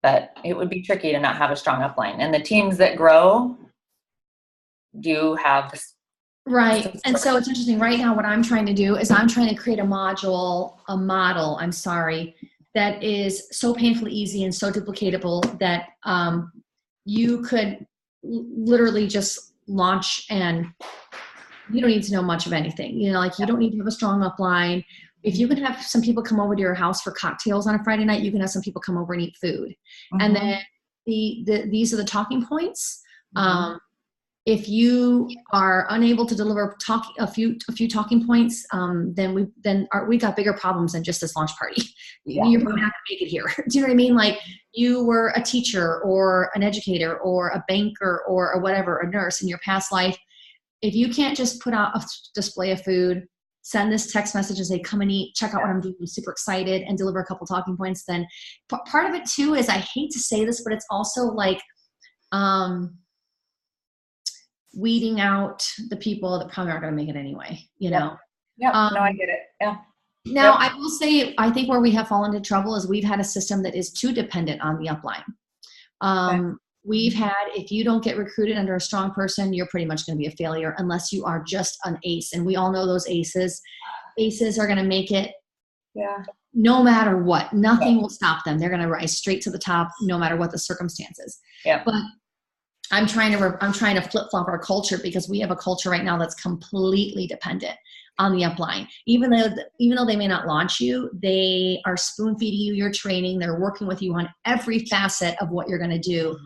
[SPEAKER 2] but it would be tricky to not have a strong upline. And the teams that grow do have this.
[SPEAKER 1] Right. And so it's interesting right now, what I'm trying to do is I'm trying to create a model, that is so painfully easy and so duplicatable that you could literally just launch, and you don't need to know much of anything. You don't need to have a strong upline. If you can have some people come over to your house for cocktails on a Friday night, you can have some people come over and eat food. Mm-hmm. And then these are the talking points. Mm-hmm. If you are unable to deliver a few talking points, then we got bigger problems than just this launch party. Yeah. You're probably not going to make it here. Do you know what I mean? Like, you were a teacher or an educator or a banker or whatever, a nurse in your past life. If you can't just put out a display of food, send this text message and say, come and eat, check out what I'm doing, I'm super excited, and deliver a couple talking points, then part of it too is, I hate to say this, but it's also like weeding out the people that probably aren't going to make it anyway,
[SPEAKER 2] Yeah, no, I get it. Yeah.
[SPEAKER 1] Now, I will say, I think where we have fallen into trouble is we've had a system that is too dependent on the upline. We've had, if you don't get recruited under a strong person, you're pretty much going to be a failure unless you are just an ace. And we all know those aces. Aces are going to make it no matter what. Nothing will stop them. They're going to rise straight to the top no matter what the circumstances. Yeah. But I'm trying to flip-flop our culture, because we have a culture right now that's completely dependent on the upline. Even though they may not launch you, they are spoon-feeding you your training. They're working with you on every facet of what you're going to do.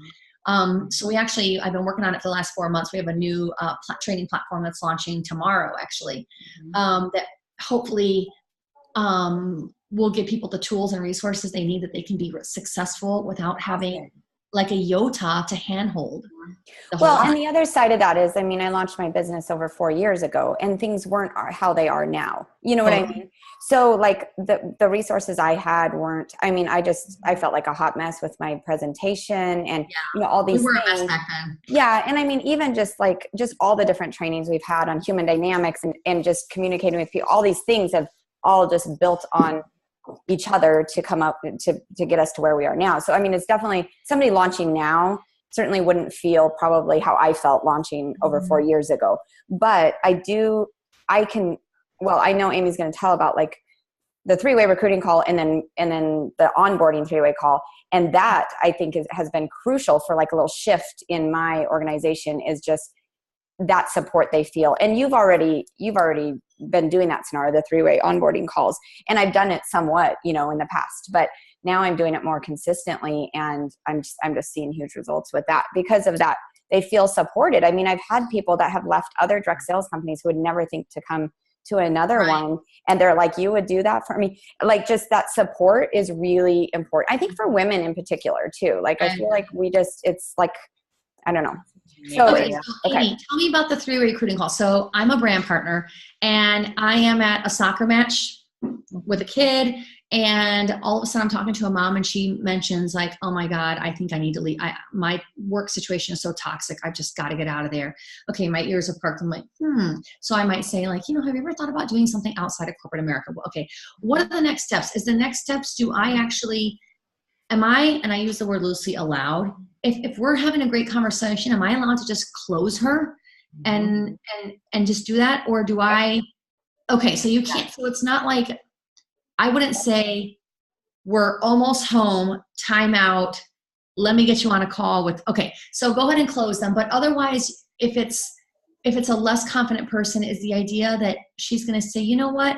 [SPEAKER 1] So I've been working on it for the last 4 months. We have a new training platform that's launching tomorrow, actually, that hopefully will give people the tools and resources they need, that they can be successful without having like a Yota to handhold.
[SPEAKER 3] And the other side of that is, I launched my business over 4 years ago, and things weren't how they are now. You know what I mean? So like the resources I had weren't, I felt like a hot mess with my presentation and all these things. A mess back then. Yeah. And even just all the different trainings we've had on human dynamics and just communicating with people, all these things have all just built on each other to come up to get us to where we are now. So, it's definitely somebody launching now. certainly wouldn't feel probably how I felt launching over 4 years ago. But I know Amy's going to tell about like the 3-way recruiting call and then the onboarding 3-way call. And that I think has been crucial for like a little shift in my organization, is just that support they feel. And you've already been doing that, Synara, the 3-way onboarding calls. And I've done it somewhat, in the past, but now I'm doing it more consistently, and I'm just seeing huge results with that. Because of that, they feel supported. I mean, I've had people that have left other direct sales companies who would never think to come to another one. And they're like, you would do that for me? Like, just that support is really important. I think for women in particular too. Like, I feel like it's like, I don't know. So,
[SPEAKER 1] okay, Amy, tell me about the 3-way recruiting call. So I'm a brand partner, and I am at a soccer match with a kid, and all of a sudden I'm talking to a mom, and she mentions like, oh my God, I think I need to leave. My work situation is so toxic. I've just got to get out of there. Okay. My ears are perked. I'm like, So I might say like, have you ever thought about doing something outside of corporate America? Well, okay. What are the next steps? Is the next steps, and I use the word loosely, allowed? If we're having a great conversation, am I allowed to just close her and just do that? Or do I, okay, so you can't, so it's not like, I wouldn't say we're almost home, time out, let me get you on a call with, okay, so go ahead and close them. But otherwise, if it's a less confident person, is the idea that she's going to say, you know what?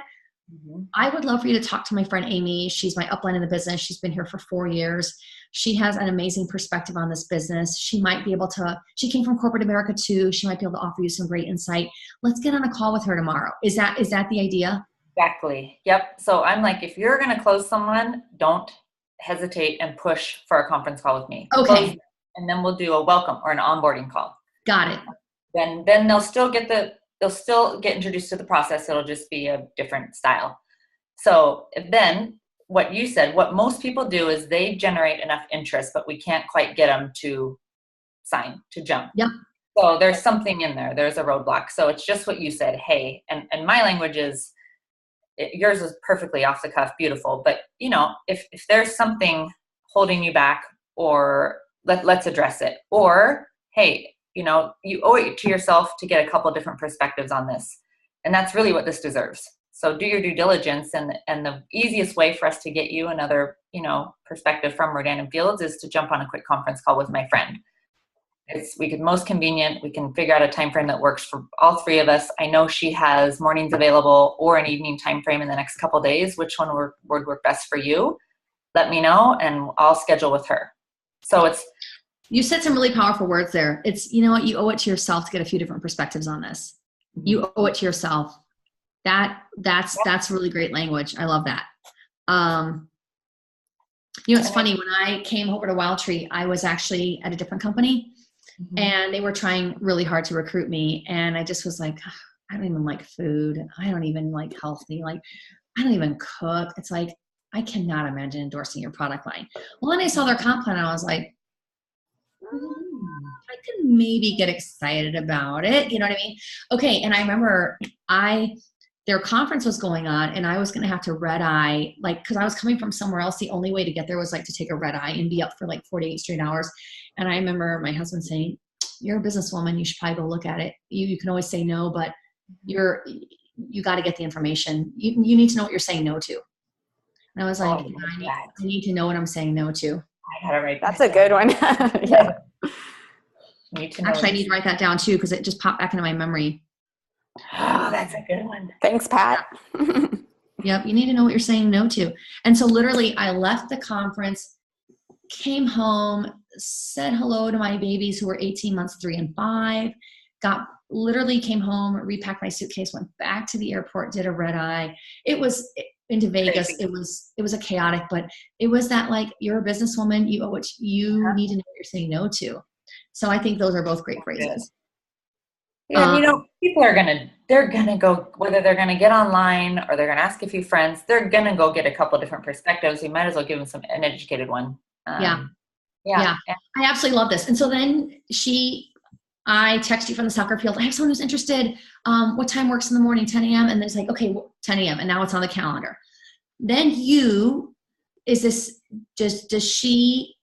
[SPEAKER 1] I would love for you to talk to my friend Amy. She's my upline in the business. She's been here for 4 years. She has an amazing perspective on this business. She came from corporate America too. She might be able to offer you some great insight. Let's get on a call with her tomorrow. Is that the idea?
[SPEAKER 2] Exactly. Yep. So I'm like, if you're going to close someone, don't hesitate and push for a conference call with me.
[SPEAKER 1] Okay.
[SPEAKER 2] And then we'll do a welcome or an onboarding call.
[SPEAKER 1] Got it.
[SPEAKER 2] Then they'll still get introduced to the process. It'll just be a different style. So then what you said, what most people do is they generate enough interest, but we can't quite get them to sign, to jump.
[SPEAKER 1] Yep.
[SPEAKER 2] So there's something in there. There's a roadblock. So it's just what you said. Hey, and my language is, yours is perfectly off the cuff, beautiful. But if there's something holding you back, or let's address it. Or, hey, you owe it to yourself to get a couple different perspectives on this. And that's really what this deserves. So do your due diligence. And the easiest way for us to get you another, perspective from Rodan and Fields is to jump on a quick conference call with my friend. We can most convenient. We can figure out a time frame that works for all 3 of us. I know she has mornings available or an evening time frame in the next couple of days. Which one would work best for you? Let me know, and I'll schedule with her. So
[SPEAKER 1] you said some really powerful words there. It's, you owe it to yourself to get a few different perspectives on this. You owe it to yourself. That's really great language. I love that. It's funny, when I came over to Wild Tree, I was actually at a different company. And they were trying really hard to recruit me. And I just was like, I don't even like food. I don't even like healthy. Like, I don't even cook. It's like, I cannot imagine endorsing your product line. Well, then I saw their comp plan and I was like, I could maybe get excited about it. You know what I mean? Okay. And I remember their conference was going on, and I was going to have to red eye, like, cause I was coming from somewhere else. The only way to get there was like to take a red eye and be up for like 48 straight hours. And I remember my husband saying, you're a businesswoman. You should probably go look at it. You can always say no, but you got to get the information. You need to know what you're saying no to. And I was like, I need to know what I'm saying no to.
[SPEAKER 2] I got it right.
[SPEAKER 3] That's a good one. Yeah.
[SPEAKER 1] Actually, I need to write that down too, because it just popped back into my memory.
[SPEAKER 2] Oh, that's a good one.
[SPEAKER 3] Thanks, Pat.
[SPEAKER 1] Yep. You need to know what you're saying no to. And so literally I left the conference, came home, said hello to my babies who were 18 months, 3 and 5, literally came home, repacked my suitcase, went back to the airport, did a red eye. It was into Vegas. Crazy. It was a chaotic, but it was that, like, you're a businesswoman, you owe it, you need to know what you're saying no to. So I think those are both great phrases.
[SPEAKER 2] And people are they're gonna go, whether they're gonna get online or they're gonna ask a few friends, they're gonna go get a couple different perspectives. You might as well give them an educated one.
[SPEAKER 1] Yeah. I absolutely love this. And so then I text you from the soccer field. I have someone who's interested. What time works in the morning? 10 a.m. And it's like, okay, 10 a.m. And now it's on the calendar. Then does she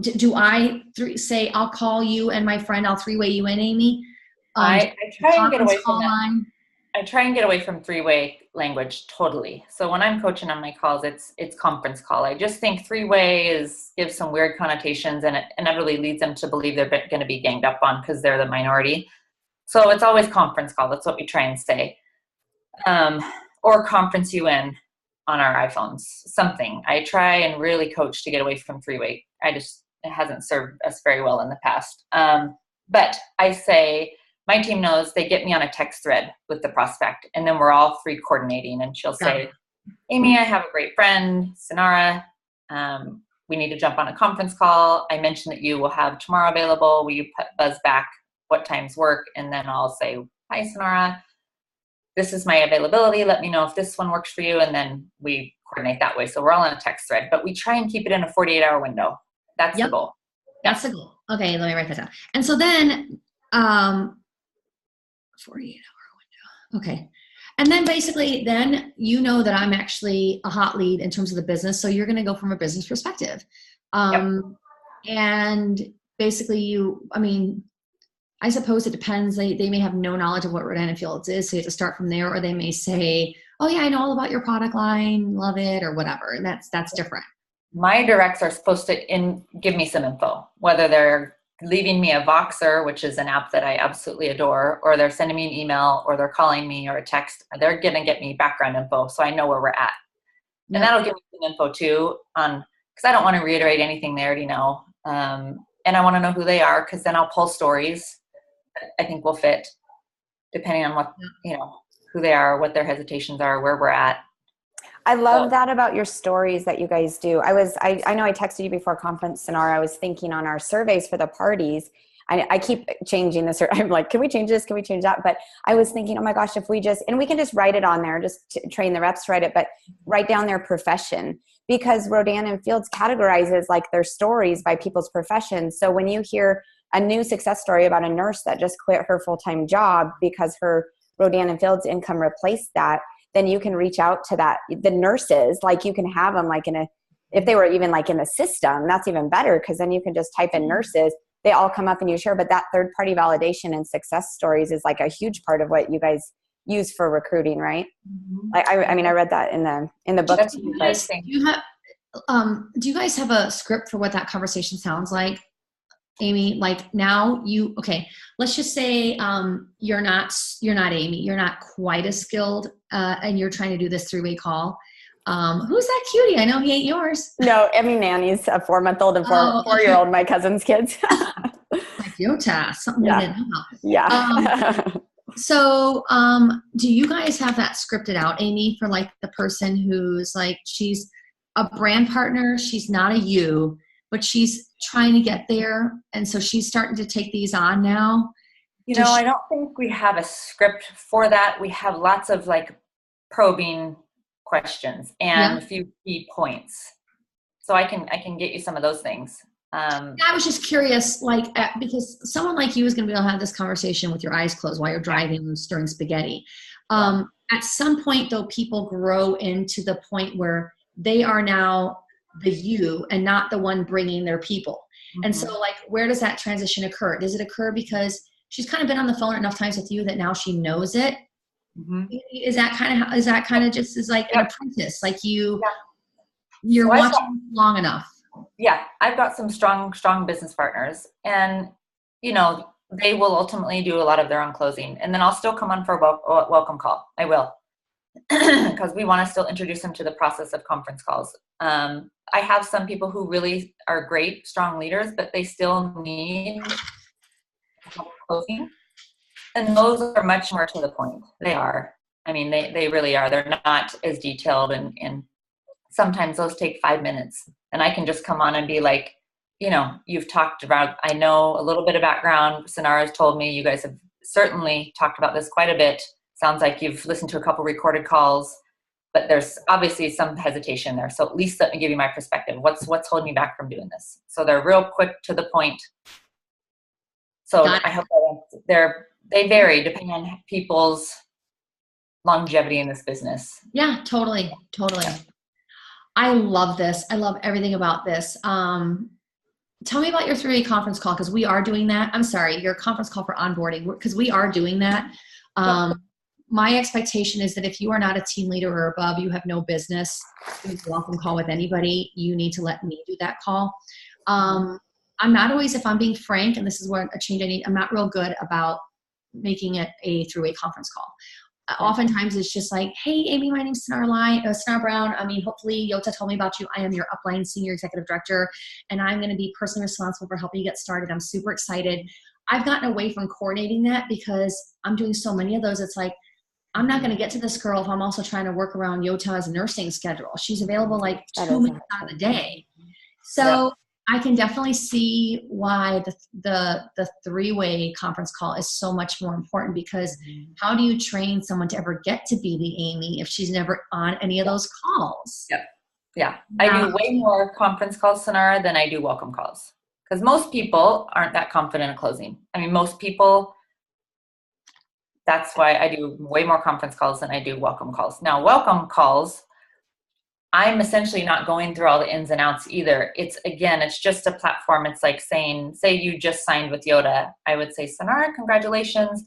[SPEAKER 1] do I say, I'll call you and my friend, I'll three-way you in, Amy?
[SPEAKER 2] I try and get away
[SPEAKER 1] Conference
[SPEAKER 2] from
[SPEAKER 1] call
[SPEAKER 2] that.
[SPEAKER 1] line?
[SPEAKER 2] I try and get away from three-way language totally. So when I'm coaching on my calls, it's conference call. I just think three-way gives some weird connotations, and it inevitably leads them to believe they're going to be ganged up on because they're the minority. So it's always conference call. That's what we try and say. Or conference you in on our iPhones, something. I try and really coach to get away from three-way. It hasn't served us very well in the past. But I say, my team knows, they get me on a text thread with the prospect, and then we're all three coordinating, and she'll say, Amy, I have a great friend, Synara. We need to jump on a conference call. I mentioned that you will have tomorrow available. Will you buzz back what times work? And then I'll say, hi, Synara. This is my availability. Let me know if this one works for you. And then we coordinate that way. So we're all in a text thread, but we try and keep it in a 48-hour window. That's the goal.
[SPEAKER 1] That's the goal. Okay, let me write that down. And so then 48-hour window. Okay. And then basically then you know that I'm actually a hot lead in terms of the business. So you're going to go from a business perspective. And basically I suppose it depends. They may have no knowledge of what Rodan & Fields is, so you have to start from there, or they may say, oh yeah, I know all about your product line, love it, or whatever. And that's different.
[SPEAKER 2] My directs are supposed to give me some info, whether they're leaving me a Voxer, which is an app that I absolutely adore, or they're sending me an email, or they're calling me, or a text. They're going to get me background info so I know where we're at. And that'll give me some info too, because I don't want to reiterate anything they already know. And I want to know who they are, because then I'll pull stories I think will fit depending on what, who they are, what their hesitations are, where we're at.
[SPEAKER 3] I love that about your stories that you guys do. I know I texted you before conference, Synara. I was thinking on our surveys for the parties. I keep changing this. I'm like, can we change this? Can we change that? But I was thinking, oh my gosh, if we and we can just write it on there, just train the reps to write it, but write down their profession, because Rodan & Fields categorizes like their stories by people's professions. So when you hear a new success story about a nurse that just quit her full-time job because her Rodan & Fields income replaced that, then you can reach out to the nurses, like you can have them like if they were even like in the system, that's even better, because then you can just type in nurses, they all come up and you share. But that third-party validation and success stories is like a huge part of what you guys use for recruiting, right? I read that in the book.
[SPEAKER 2] That's
[SPEAKER 3] too,
[SPEAKER 2] interesting.
[SPEAKER 1] Do you guys have a script for what that conversation sounds like? Amy, like now let's just say you're not Amy, you're not quite as skilled and you're trying to do this three-way call. Who's that cutie? I know he ain't yours.
[SPEAKER 3] No, I mean, Nanny's a 4-month-old and 4-year-old, my cousin's kids.
[SPEAKER 1] Like Yota, something we didn't know.
[SPEAKER 3] Yeah.
[SPEAKER 1] So do you guys have that scripted out, Amy, for like the person who's like, she's a brand partner, she's not a you, but she's trying to get there, and so she's starting to take these on now?
[SPEAKER 2] I don't think we have a script for that. We have lots of like probing questions and a few key points. So I can get you some of those things. I
[SPEAKER 1] was just curious, because someone like you is going to be able to have this conversation with your eyes closed while you're driving and stirring spaghetti. At some point, though, people grow into the point where they are now the you and not the one bringing their people. Mm-hmm. And so like, where does that transition occur? Does it occur because she's kind of been on the phone enough times with you that now she knows it? Mm-hmm. Is that kind of just as like an apprentice, like you're watching long enough?
[SPEAKER 2] Yeah, I've got some strong business partners, and they will ultimately do a lot of their own closing, and then I'll still come on for a welcome call. I will, because we want to still introduce them to the process of conference calls. I have some people who really are great, strong leaders, but they still need closing. And those are much more to the point. They are. I mean, they really are. They're not as detailed, and sometimes those take 5 minutes. And I can just come on and be like, you've talked about, I know a little bit of background. Synara's told me you guys have certainly talked about this quite a bit. Sounds like you've listened to a couple recorded calls, but there's obviously some hesitation there. So at least let me give you my perspective. What's holding me back from doing this? So they're real quick to the point. So I hope they vary depending on people's longevity in this business.
[SPEAKER 1] Yeah, totally. I love this. I love everything about this. Tell me about your 3-way conference call, because we are doing that. I'm sorry, your conference call for onboarding, because we are doing that. My expectation is that if you are not a team leader or above, you have no business doing a welcome call with anybody. You need to let me do that call. I'm not always, if I'm being frank, and this is where a change I need, I'm not real good about making it a 3-way conference call. Oftentimes it's just like, hey, Amy, my name's Synara Brown. I mean, hopefully Yota told me about you. I am your upline senior executive director, and I'm going to be personally responsible for helping you get started. I'm super excited. I've gotten away from coordinating that because I'm doing so many of those. It's like, I'm not going to get to this girl if I'm also trying to work around Yota's nursing schedule. She's available like 2 minutes out of the day. So I can definitely see why the 3-way conference call is so much more important, because how do you train someone to ever get to be the Amy if she's never on any of those calls?
[SPEAKER 2] Yeah. I do way more conference calls, Synara, than I do welcome calls, because most people aren't that confident in closing. I mean, most people, that's why I do way more conference calls than I do welcome calls. Now, welcome calls, I'm essentially not going through all the ins and outs either. It's just a platform. It's like saying, say you just signed with Yota. I would say, Synara, congratulations.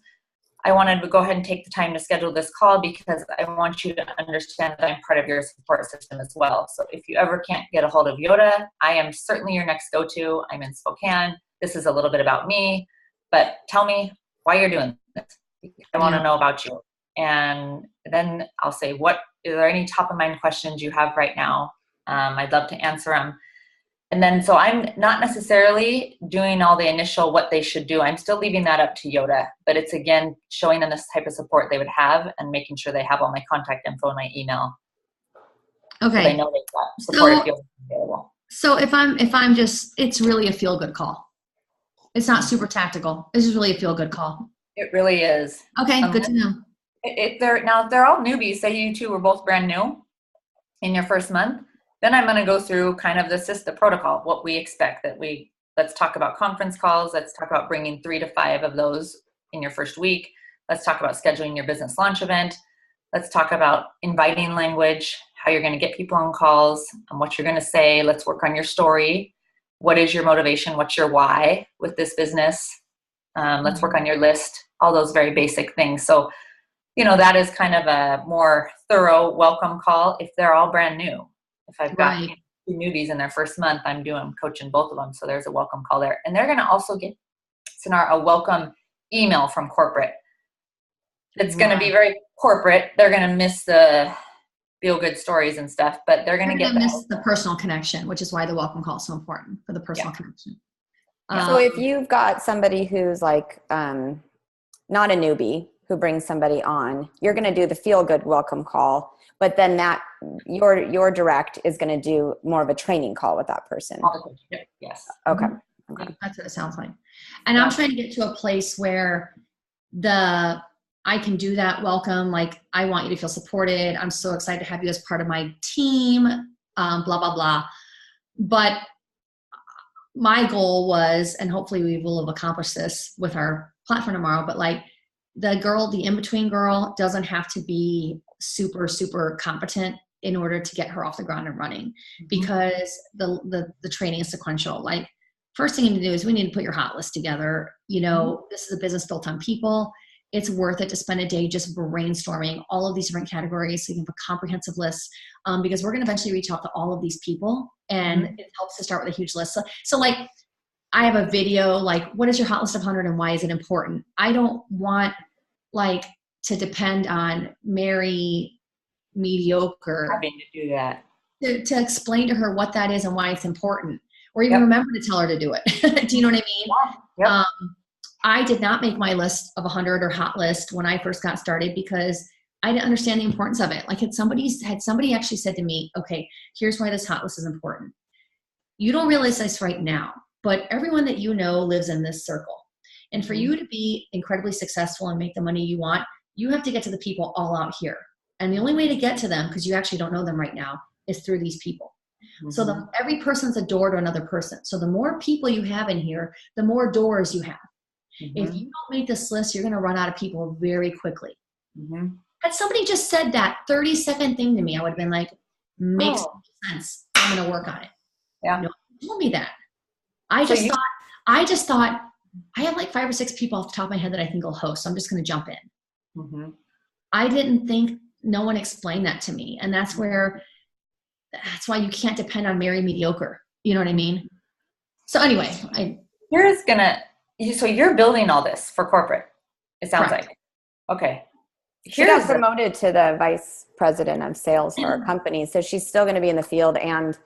[SPEAKER 2] I wanted to go ahead and take the time to schedule this call because I want you to understand that I'm part of your support system as well. So if you ever can't get a hold of Yota, I am certainly your next go-to. I'm in Spokane. This is a little bit about me, but tell me why you're doing this. I want to know about you. And then I'll say, is there any top of mind questions you have right now? I'd love to answer them. And then, so I'm not necessarily doing all the initial what they should do. I'm still leaving that up to Yota, but it's again, showing them this type of support they would have and making sure they have all my contact info and my email.
[SPEAKER 1] Okay.
[SPEAKER 2] So they know they've got support if you're available.
[SPEAKER 1] So if I'm just, it's really a feel good call. It's not super tactical. It's just really a feel good call.
[SPEAKER 2] It really is.
[SPEAKER 1] Okay. Good to know.
[SPEAKER 2] If they're all newbies, say you two were both brand new in your first month, then I'm going to go through kind of the protocol, what we expect let's talk about conference calls. Let's talk about bringing 3 to 5 of those in your first week. Let's talk about scheduling your business launch event. Let's talk about inviting language, how you're going to get people on calls, and what you're going to say. Let's work on your story. What is your motivation? What's your why with this business? Let's work on your list, all those very basic things. So, that is kind of a more thorough welcome call if they're all brand new. If I've got 2 newbies in their first month, I'm coaching both of them. So there's a welcome call there. And they're going to also get, Synara, a welcome email from corporate. It's going to be very corporate. They're going to miss the feel good stories and stuff, but they're going to
[SPEAKER 1] miss the personal connection, which is why the welcome call is so important, for the personal connection.
[SPEAKER 3] So if you've got somebody who's like not a newbie who brings somebody on, you're going to do the feel good welcome call, but then your direct is going to do more of a training call with that person.
[SPEAKER 2] Yes.
[SPEAKER 3] Okay.
[SPEAKER 1] That's what it sounds like. And I'm trying to get to a place where I can do that welcome. Like, I want you to feel supported. I'm so excited to have you as part of my team, blah, blah, blah. But my goal was, and hopefully we will have accomplished this with our platform tomorrow, but like the in-between girl doesn't have to be super, super competent in order to get her off the ground and running, because the training is sequential. Like, first thing you need to do is we need to put your hot list together. This is a business built on people. It's worth it to spend a day just brainstorming all of these different categories so you can have a comprehensive list, because we're going to eventually reach out to all of these people, and it helps to start with a huge list. So like, I have a video, like, what is your hot list of 100 and why is it important? I don't want like to depend on Mary Mediocre
[SPEAKER 2] having to do that,
[SPEAKER 1] to explain to her what that is and why it's important, or even remember to tell her to do it. Do you know what I mean? I did not make my list of 100 or hot list when I first got started because I didn't understand the importance of it. Like, had somebody actually said to me, okay, here's why this hot list is important. You don't realize this right now, but everyone that you know lives in this circle. And for you to be incredibly successful and make the money you want, you have to get to the people all out here. And the only way to get to them, because you actually don't know them right now, is through these people. So every person's a door to another person. So the more people you have in here, the more doors you have. If you don't make this list, you're going to run out of people very quickly. Had somebody just said that 30-second thing to me, I would have been like, makes sense. I'm going to work on it.
[SPEAKER 2] Yeah.
[SPEAKER 1] No one told me that. I just thought I have like 5 or 6 people off the top of my head that I think will host. So I'm just going to jump in.
[SPEAKER 2] Mm-hmm.
[SPEAKER 1] I didn't think, no one explained that to me. And that's why you can't depend on Mary Mediocre. You know what I mean? So anyway,
[SPEAKER 2] so you're building all this for corporate, it sounds
[SPEAKER 1] Correct.
[SPEAKER 2] like. Okay.
[SPEAKER 3] She got promoted to the vice president of sales for our company. So she's still going to be in the field and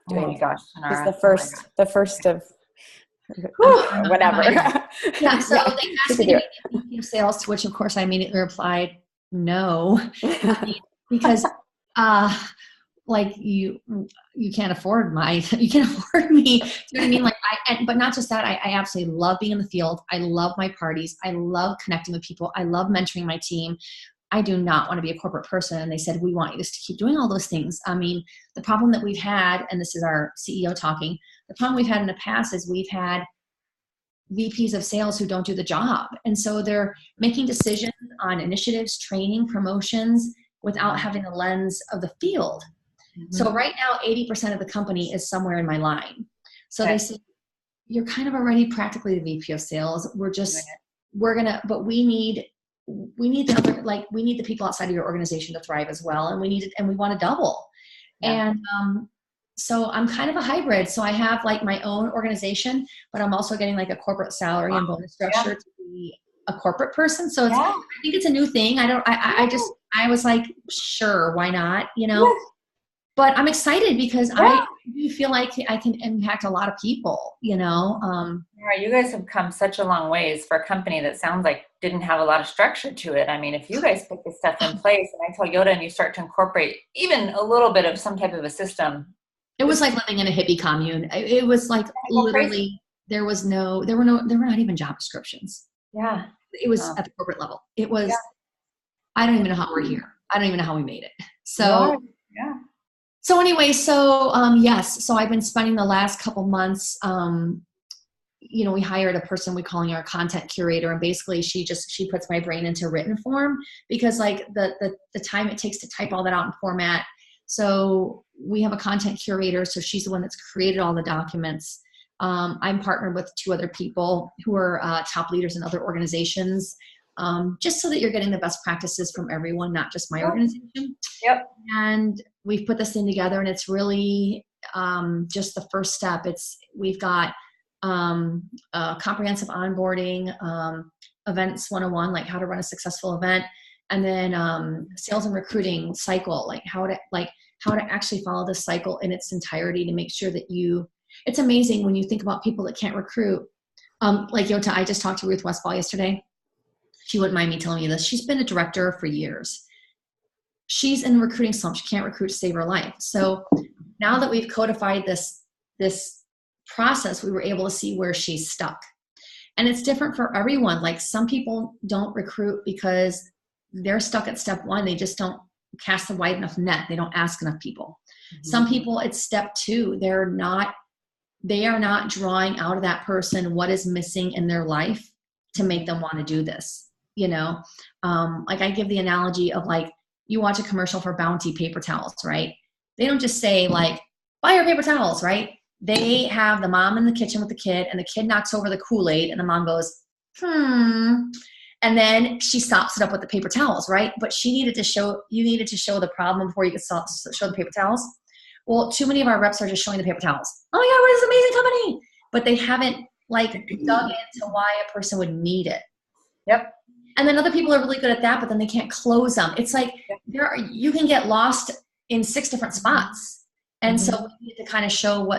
[SPEAKER 3] doing,
[SPEAKER 2] oh my gosh,
[SPEAKER 3] she's
[SPEAKER 2] Synara.
[SPEAKER 3] the first of whatever.
[SPEAKER 1] Yeah. So they asked me to be VP of sales, to which of course I immediately replied, no, because, like you can't afford you can't afford me. Do you know what I mean? Like but not just that, I absolutely love being in the field. I love my parties. I love connecting with people. I love mentoring my team. I do not want to be a corporate person. And they said, we want you to keep doing all those things. I mean, the problem that we've had, and this is our CEO talking, the problem we've had in the past is we've had VPs of sales who don't do the job. And so they're making decisions on initiatives, training, promotions without having the lens of the field. Mm-hmm. So right now, 80% of the company is somewhere in my line. So they say, you're kind of already practically the VP of sales. But we need the people outside of your organization to thrive as well. And we want to double. Yeah. And so I'm kind of a hybrid. So I have like my own organization, but I'm also getting like a corporate salary and bonus structure to be a corporate person. So I think it's a new thing. I was like, sure, why not? You know? Yeah. But I'm excited because I do feel like I can impact a lot of people, you know?
[SPEAKER 2] You guys have come such a long ways for a company that sounds like didn't have a lot of structure to it. I mean, if you guys put this stuff in place and I tell Yota and you start to incorporate even a little bit of some type of a system.
[SPEAKER 1] It was like living in a hippie commune. It was like literally there were not even job descriptions.
[SPEAKER 2] Yeah.
[SPEAKER 1] It was at the corporate level. It was, I don't even know how we're here. I don't even know how we made it. So, So anyway, yes. So I've been spending the last couple months, we hired a person, we're calling her a content curator. And basically she puts my brain into written form because like the time it takes to type all that out in format. So we have a content curator. So she's the one that's created all the documents. I'm partnered with 2 other people who are top leaders in other organizations. Just so that you're getting the best practices from everyone, not just my organization.
[SPEAKER 2] Yep.
[SPEAKER 1] And we've put this thing together and it's really just the first step. We've got comprehensive onboarding, events 101, like how to run a successful event, and then sales and recruiting cycle, like how to actually follow the cycle in its entirety to make sure that it's amazing when you think about people that can't recruit. Like Yota, I just talked to Ruth Westfall yesterday. She wouldn't mind me telling you this. She's been a director for years. She's in recruiting slump. She can't recruit to save her life. So now that we've codified this process, we were able to see where she's stuck. And it's different for everyone. Like some people don't recruit because they're stuck at step 1. They just don't cast a wide enough net. They don't ask enough people. Mm-hmm. Some people, it's step 2. They are not drawing out of that person what is missing in their life to make them want to do this. You know, like I give the analogy of like, you watch a commercial for Bounty paper towels, right? They don't just say like, buy your paper towels, right? They have the mom in the kitchen with the kid and the kid knocks over the Kool-Aid and the mom goes, and then she stops it up with the paper towels, right? But you needed to show the problem before you could show the paper towels. Well, too many of our reps are just showing the paper towels. Oh my God, what is this amazing company? But they haven't like dug into why a person would need it.
[SPEAKER 2] Yep.
[SPEAKER 1] And then other people are really good at that, but then they can't close them. It's like you can get lost in 6 different spots. And so we need to kind of show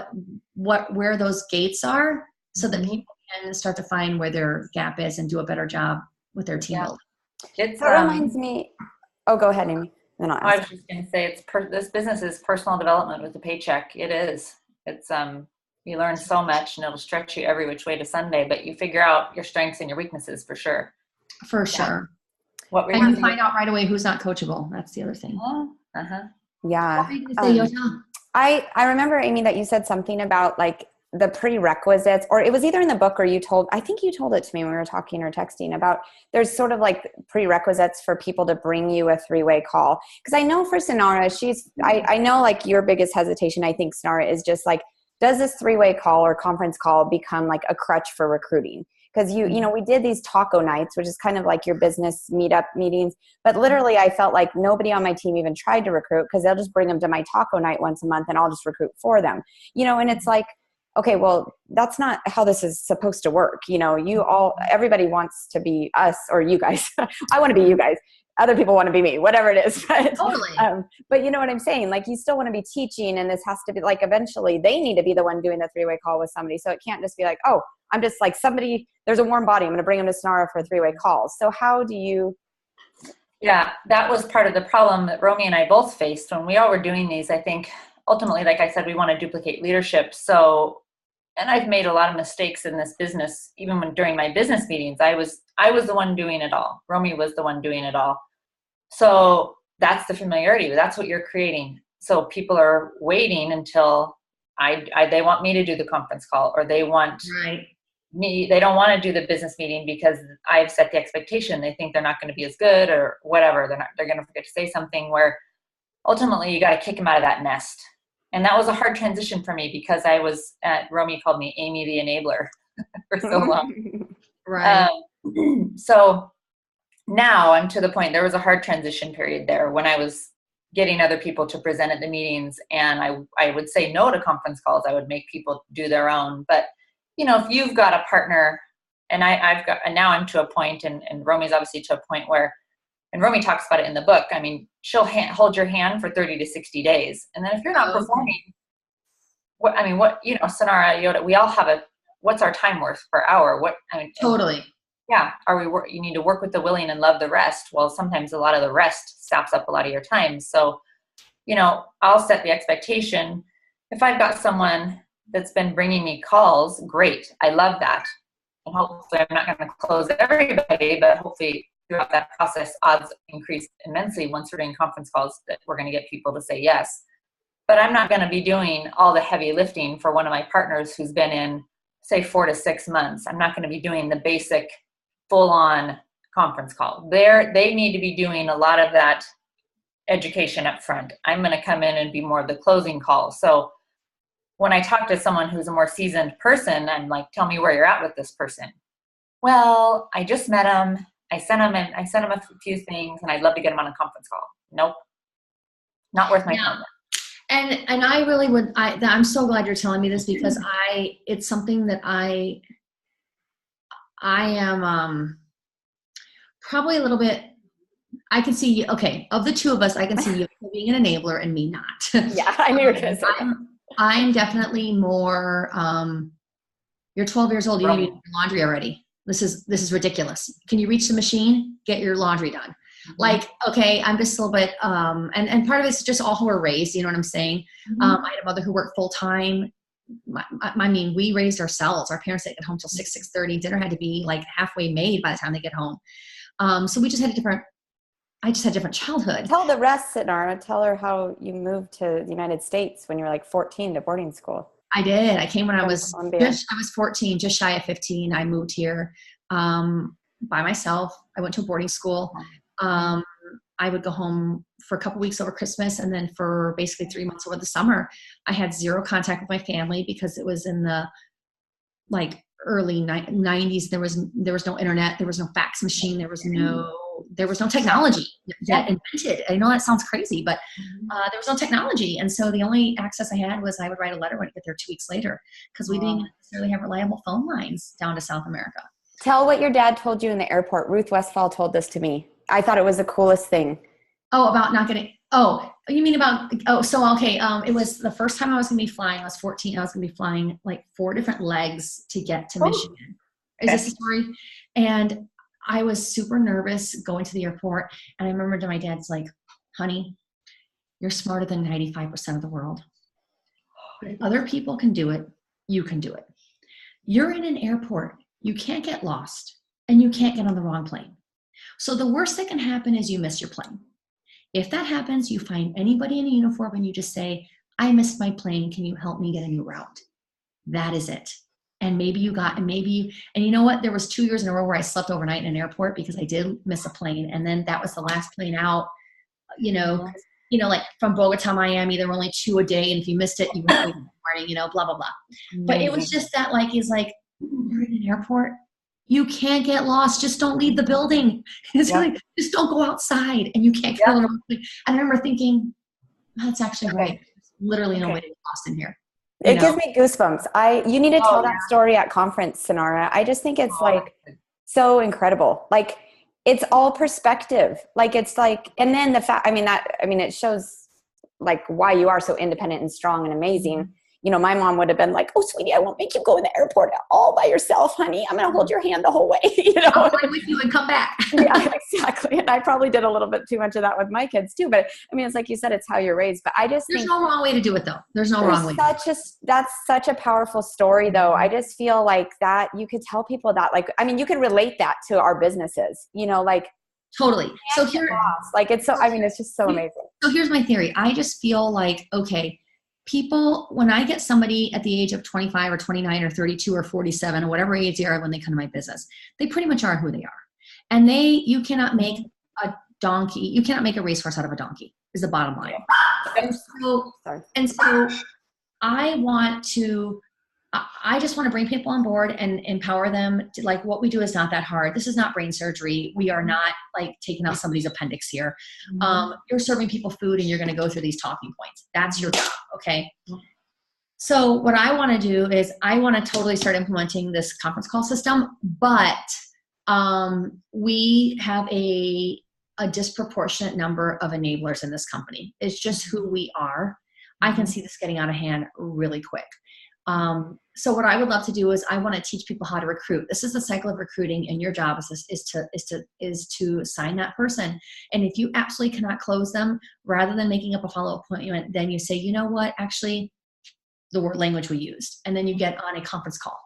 [SPEAKER 1] where those gates are so that people can start to find where their gap is and do a better job with their team building.
[SPEAKER 3] It reminds me. Oh, go ahead, Amy. Then I'll ask.
[SPEAKER 2] I was just going to say this business is personal development with a paycheck. It is. It's you learn so much and it'll stretch you every which way to Sunday, but you figure out your strengths and your weaknesses for sure.
[SPEAKER 1] For sure. And you find out right away who's not coachable. That's the other thing.
[SPEAKER 3] Yeah.
[SPEAKER 1] What were you going to say, Yota?
[SPEAKER 3] I remember, Amy, that you said something about like the prerequisites, or it was either in the book or I think you told it to me when we were talking or texting about there's sort of like prerequisites for people to bring you a 3-way call. Because I know for Synara, I know like your biggest hesitation, I think, Synara, is just like does this 3-way call or conference call become like a crutch for recruiting? Because you know, we did these taco nights, which is kind of like your business meetup meetings. But literally, I felt like nobody on my team even tried to recruit, because they'll just bring them to my taco night once a month and I'll just recruit for them. You know, and it's like, okay, well, that's not how this is supposed to work. You know, everybody wants to be us or you guys. I want to be you guys. Other people want to be me, whatever it is. But,
[SPEAKER 1] Totally.
[SPEAKER 3] But you know what I'm saying? Like, you still want to be teaching, and this has to be like, eventually they need to be the one doing the 3-way call with somebody. So it can't just be like, oh, I'm just like somebody, there's a warm body, I'm going to bring them to Synara for a 3-way call. So how do you?
[SPEAKER 2] Yeah, that was part of the problem that Romy and I both faced when we all were doing these. I think ultimately, like I said, we want to duplicate leadership. So, and I've made a lot of mistakes in this business. Even during my business meetings, I was the one doing it all. Romy was the one doing it all. So that's the familiarity. That's what you're creating. So people are waiting until they want me to do the conference call, or they want me. They don't want to do the business meeting because I've set the expectation. They think they're not going to be as good or whatever. They're going to forget to say something, where ultimately you got to kick them out of that nest. And that was a hard transition for me, because Romy called me Amy the enabler for so long.
[SPEAKER 1] Right.
[SPEAKER 2] So now I'm to the point, there was a hard transition period there when I was getting other people to present at the meetings, and I would say no to conference calls. I would make people do their own. But, you know, if you've got a partner, and now I'm to a point, and Romy's obviously to a point where, and Romy talks about it in the book, I mean, she'll hold your hand for 30 to 60 days. And then if you're not performing, Synara Yota, we all have what's our time worth per hour?
[SPEAKER 1] Totally.
[SPEAKER 2] Yeah. You need to work with the willing and love the rest. Well, sometimes a lot of the rest saps up a lot of your time. So, you know, I'll set the expectation. If I've got someone that's been bringing me calls, great. I love that. And hopefully I'm not going to close everybody, but hopefully throughout that process, odds increase immensely once we're doing conference calls that we're going to get people to say yes. But I'm not going to be doing all the heavy lifting for one of my partners who's been in, say, 4 to 6 months. I'm not going to be doing the basic full-on conference call. They need to be doing a lot of that education up front. I'm going to come in and be more of the closing call. So when I talk to someone who's a more seasoned person, I'm like, tell me where you're at with this person. Well, I just met him. I sent him a few things, and I'd love to get him on a conference call. Nope. Not worth my time.
[SPEAKER 1] And I really would, I'm so glad you're telling me this, because it's something that I am probably a little bit, I can see you, okay, of the two of us, I can see you being an enabler and me not.
[SPEAKER 3] Yeah, I knew you were going to say that.
[SPEAKER 1] I'm definitely more, you're 12 years old, you need to do your laundry already. This is ridiculous. Can you reach the machine? Get your laundry done. Mm-hmm. Like, okay, I'm just a little bit, and part of it's just all who we're raised, you know what I'm saying? Mm-hmm. I had a mother who worked full time. I mean, we raised ourselves. Our parents didn't get home till 6:30. Dinner had to be like halfway made by the time they get home. So we just had I just had a different childhood.
[SPEAKER 3] Tell the rest, Synara. Tell her how you moved to the United States when you were like 14 to boarding school.
[SPEAKER 1] I did. I came when I was 14, just shy of 15. I moved here by myself. I went to a boarding school. I would go home for a couple weeks over Christmas, and then for basically 3 months over the summer, I had zero contact with my family because it was in the like early 90s. There was no internet. There was no fax machine. There was no technology that invented. I know that sounds crazy, but there was no technology. And so the only access I had was I would write a letter when I get there 2 weeks later, because we didn't necessarily have reliable phone lines down to South America.
[SPEAKER 3] Tell what your dad told you in the airport. Ruth Westphal told this to me. I thought it was the coolest thing.
[SPEAKER 1] Oh, about not getting, you mean about, okay. It was the first time I was going to be flying. I was 14. I was going to be flying like 4 different legs to get to Michigan. Is this a story? And I was super nervous going to the airport. And I remember my dad's like, honey, you're smarter than 95% of the world. But if other people can do it, you can do it. You're in an airport. You can't get lost, and you can't get on the wrong plane. So the worst that can happen is you miss your plane. If that happens, you find anybody in a uniform and you just say, I missed my plane. Can you help me get a new route? That is it. And and you know what? There was 2 years in a row where I slept overnight in an airport because I did miss a plane. And then that was the last plane out, you know, like from Bogota, Miami, there were only 2 a day. And if you missed it, you were waiting in the morning, you know, blah, blah, blah. But it was just that, like, he's like, you're in an airport. You can't get lost. Just don't leave the building. It's like, just don't go outside, and you can't go. And I remember thinking, oh, that's actually right. There's literally no way to get lost in here.
[SPEAKER 3] It gives me goosebumps. You need to tell that story at conference, Synara. I just think it's like so incredible. Like, it's all perspective. Like, it's like, and then the fact, it shows like why you are so independent and strong and amazing. You know, my mom would have been like, oh, sweetie, I won't make you go in the airport all by yourself, honey. I'm going to hold your hand the whole way. You know,
[SPEAKER 1] I'll fly with you and come back.
[SPEAKER 3] Yeah, exactly. And I probably did a little bit too much of that with my kids too. But I mean, it's like you said, it's how you're raised. But I just
[SPEAKER 1] think no wrong way to do it, though. There's no wrong way.
[SPEAKER 3] That's such a powerful story, though. I just feel like that you could tell people that, like, I mean, you could relate that to our businesses, you know, like.
[SPEAKER 1] Totally. So here,
[SPEAKER 3] like, it's so, I mean, it's just so amazing.
[SPEAKER 1] So here's my theory. I just feel like, okay, people, when I get somebody at the age of 25 or 29 or 32 or 47 or whatever age they are when they come to my business, they pretty much are who they are. And you cannot make a donkey, you cannot make a racehorse out of a donkey, is the bottom line. And so I just want to bring people on board and empower them to, like, what we do is not that hard. This is not brain surgery. We are not like taking out somebody's appendix here. You're serving people food and you're going to go through these talking points. That's your job. Okay. So what I want to do is I want to totally start implementing this conference call system, but we have a disproportionate number of enablers in this company. It's just who we are. I can see this getting out of hand really quick. So what I would love to do is I want to teach people how to recruit. This is the cycle of recruiting, and your job is to sign that person. And if you absolutely cannot close them, rather than making up a follow-up appointment, then you say, you know what, actually, the word language we used, and then you get on a conference call.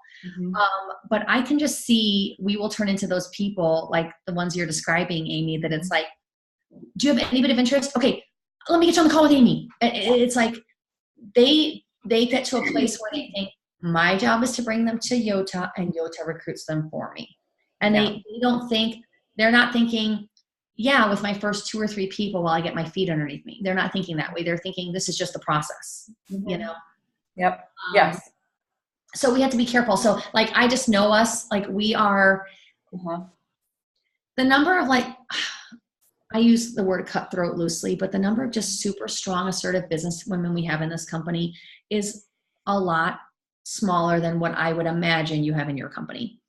[SPEAKER 1] But I can just see we will turn into those people like the ones you're describing, Amy, that it's like, do you have any bit of interest? Okay, let me get you on the call with Amy. It's like they get to a place where they think, my job is to bring them to Yota, and Yota recruits them for me. And they're not thinking, yeah, with my first 2 or 3 people while I get my feet underneath me. They're not thinking that way. They're thinking this is just the process, you know?
[SPEAKER 2] Yep. Yes.
[SPEAKER 1] So we have to be careful. So like, I just know us, like we are the number of, like, I use the word cutthroat loosely, but the number of just super strong, assertive business women we have in this company is a lot smaller than what I would imagine you have in your company.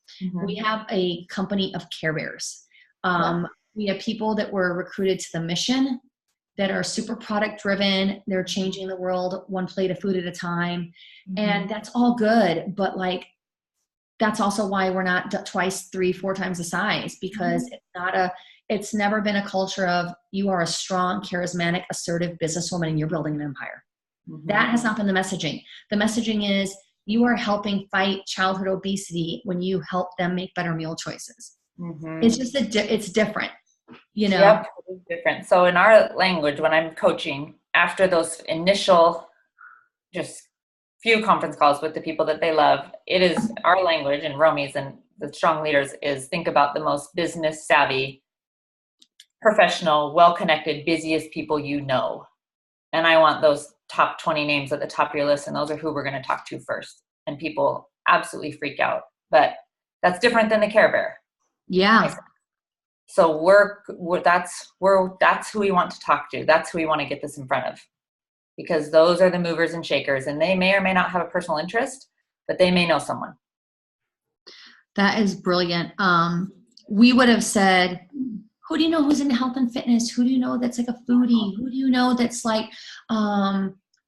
[SPEAKER 1] We have a company of Care Bears. We have people that were recruited to the mission that are super product driven. They're changing the world one plate of food at a time. And that's all good. But like, that's also why we're not 2, 3, 4 times the size, because it's never been a culture of you are a strong, charismatic, assertive businesswoman and you're building an empire. That has not been the messaging. The messaging is you are helping fight childhood obesity when you help them make better meal choices. It's just it's different, you know?
[SPEAKER 2] Yep, it's different. So in our language, when I'm coaching, after those initial just few conference calls with the people that they love, it is our language, and Romy's and the strong leaders is think about the most business savvy, professional, well-connected, busiest people you know. And I want those top 20 names at the top of your list, and those are who we're going to talk to first. And people absolutely freak out. But that's different than the Care Bear.
[SPEAKER 1] Yeah.
[SPEAKER 2] So that's who we want to talk to. That's who we want to get this in front of. Because those are the movers and shakers, and they may or may not have a personal interest, but they may know someone.
[SPEAKER 1] That is brilliant. We would have said, who do you know who's into health and fitness? Who do you know that's like a foodie? Who do you know that's like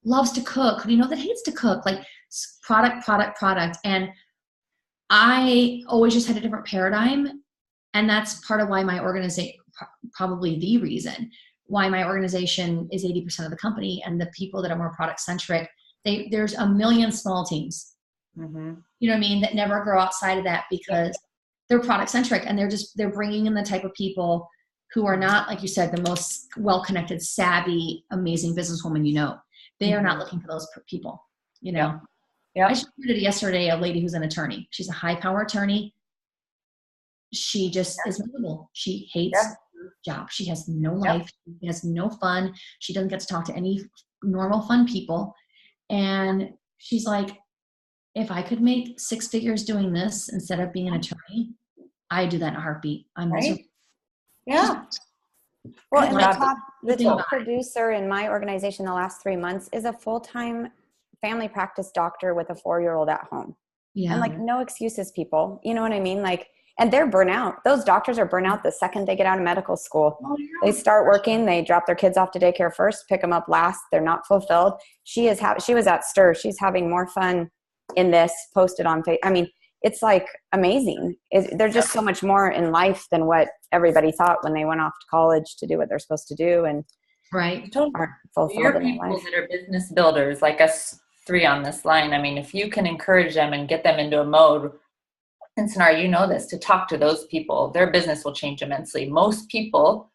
[SPEAKER 1] loves to cook? Who do you know that hates to cook? Like product. And I always just had a different paradigm. And that's part of why my organization, probably the reason why my organization is 80% of the company, and the people that are more product centric, there's a million small teams, you know what I mean, that never grow outside of that because they're product centric, and they're bringing in the type of people who are not, like you said, the most well-connected, savvy, amazing businesswoman, you know. They are not looking for those people, you know.
[SPEAKER 2] Yeah.
[SPEAKER 1] I recruited yesterday a lady who's an attorney. She's a high power attorney. She just is miserable. She hates job. She has no
[SPEAKER 2] Yep.
[SPEAKER 1] life. She has no fun. She doesn't get to talk to any normal, fun people. And she's like, if I could make 6 figures doing this instead of being an attorney, I'd do that in a heartbeat. I'm miserable.
[SPEAKER 2] Right? Yeah.
[SPEAKER 3] Well,
[SPEAKER 1] I
[SPEAKER 3] and
[SPEAKER 1] like
[SPEAKER 3] the
[SPEAKER 1] think
[SPEAKER 3] top
[SPEAKER 1] about
[SPEAKER 3] producer in my organization the last 3 months is a full-time family practice doctor with a 4-year-old at home.
[SPEAKER 1] Yeah.
[SPEAKER 3] And like, no excuses, people. You know what I mean? Like, and they're burnout. Those doctors are burnout the second they get out of medical school.
[SPEAKER 1] Oh, yeah.
[SPEAKER 3] They start working, they drop their kids off to daycare first, pick them up last. They're not fulfilled. She was at Stir. She's having more fun in this, posted on Facebook. I mean, it's like amazing. There's just so much more in life than what everybody thought when they went off to college to do what they're supposed to do and
[SPEAKER 1] Right.
[SPEAKER 3] aren't fulfilled
[SPEAKER 2] You're
[SPEAKER 3] in their
[SPEAKER 2] people
[SPEAKER 3] life.
[SPEAKER 2] that are business builders like us three on this line. I mean, if you can encourage them and get them into a mode, and Synara, you know this, to talk to those people, their business will change immensely. Most people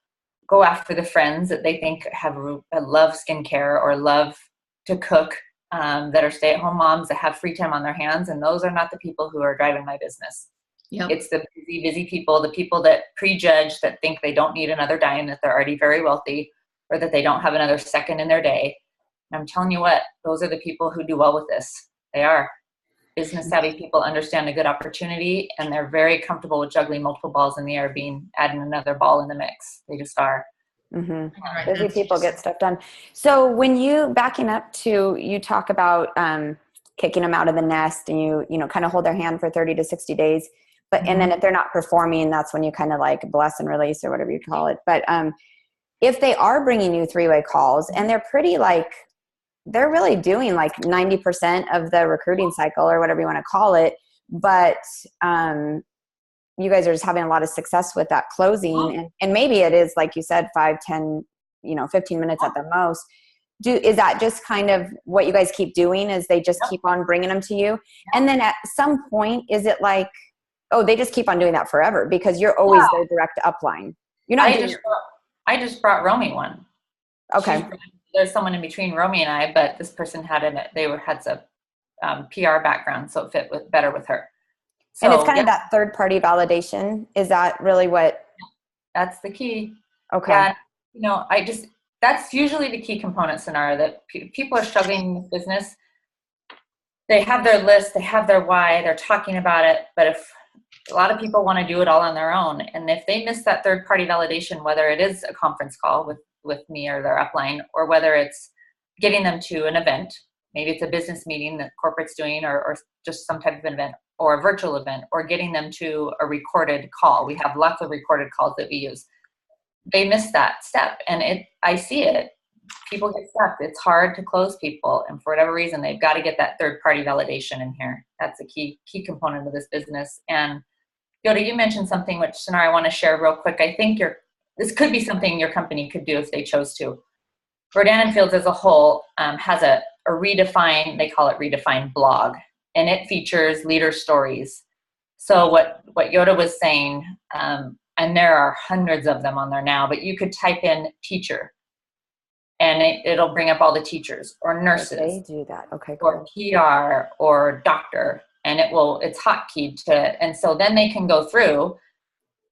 [SPEAKER 2] go after the friends that they think love skincare or love to cook, that are stay-at-home moms that have free time on their hands, and those are not the people who are driving my business.
[SPEAKER 1] Yep.
[SPEAKER 2] It's the busy people, the people that prejudge, that think they don't need another dime, that they're already very wealthy, or that they don't have another second in their day. And I'm telling you what, those are the people who do well with this. They are. Business savvy people understand a good opportunity, and they're very comfortable with juggling multiple balls in the air, adding another ball in the mix. They just are.
[SPEAKER 3] Mm-hmm.
[SPEAKER 1] Right.
[SPEAKER 3] Busy people get stuff done. So when you backing up to, you talk about kicking them out of the nest, and you kind of hold their hand for 30 to 60 days. But and then if they're not performing, that's when you kind of like bless and release or whatever you call it. But if they are bringing you 3-way calls and they're pretty like, they're really doing like 90% of the recruiting cycle or whatever you want to call it. But you guys are just having a lot of success with that closing. And maybe it is, like you said, 5, 10, 15 minutes at the most. Is that just kind of what you guys keep doing, is they just keep on bringing them to you? And then at some point, is it like, oh, they just keep on doing that forever because you're always their direct upline? You're not
[SPEAKER 2] I just brought Romy one.
[SPEAKER 3] Okay.
[SPEAKER 2] There's someone in between Romy and I, but this person had some PR background, so it fit better with her. So,
[SPEAKER 3] and it's kind of that third party validation. Is that really what?
[SPEAKER 2] That's the key.
[SPEAKER 3] Okay.
[SPEAKER 2] Yeah, that's usually the key component, Synara, that people are struggling in this business. They have their list, they have their why, they're talking about it, but if a lot of people want to do it all on their own, and if they miss that third party validation, whether it is a conference call with me or their upline, or whether it's getting them to an event, maybe it's a business meeting that corporate's doing, or just some type of an event, or a virtual event, or getting them to a recorded call. We have lots of recorded calls that we use. They miss that step, and I see it. People get stuck. It's hard to close people, and for whatever reason, they've got to get that third party validation in here. That's a key component of this business. And Yota, you mentioned something which, Synara, I want to share real quick. I think this could be something your company could do if they chose to. Rodan & Fields as a whole has a redefined, they call it redefined blog, and it features leader stories. So what Yota was saying, and there are hundreds of them on there now, but you could type in teacher, and it'll bring up all the teachers or nurses.
[SPEAKER 3] They do that. Okay, cool.
[SPEAKER 2] Or PR or doctor, and it's hotkeyed to, and so then they can go through.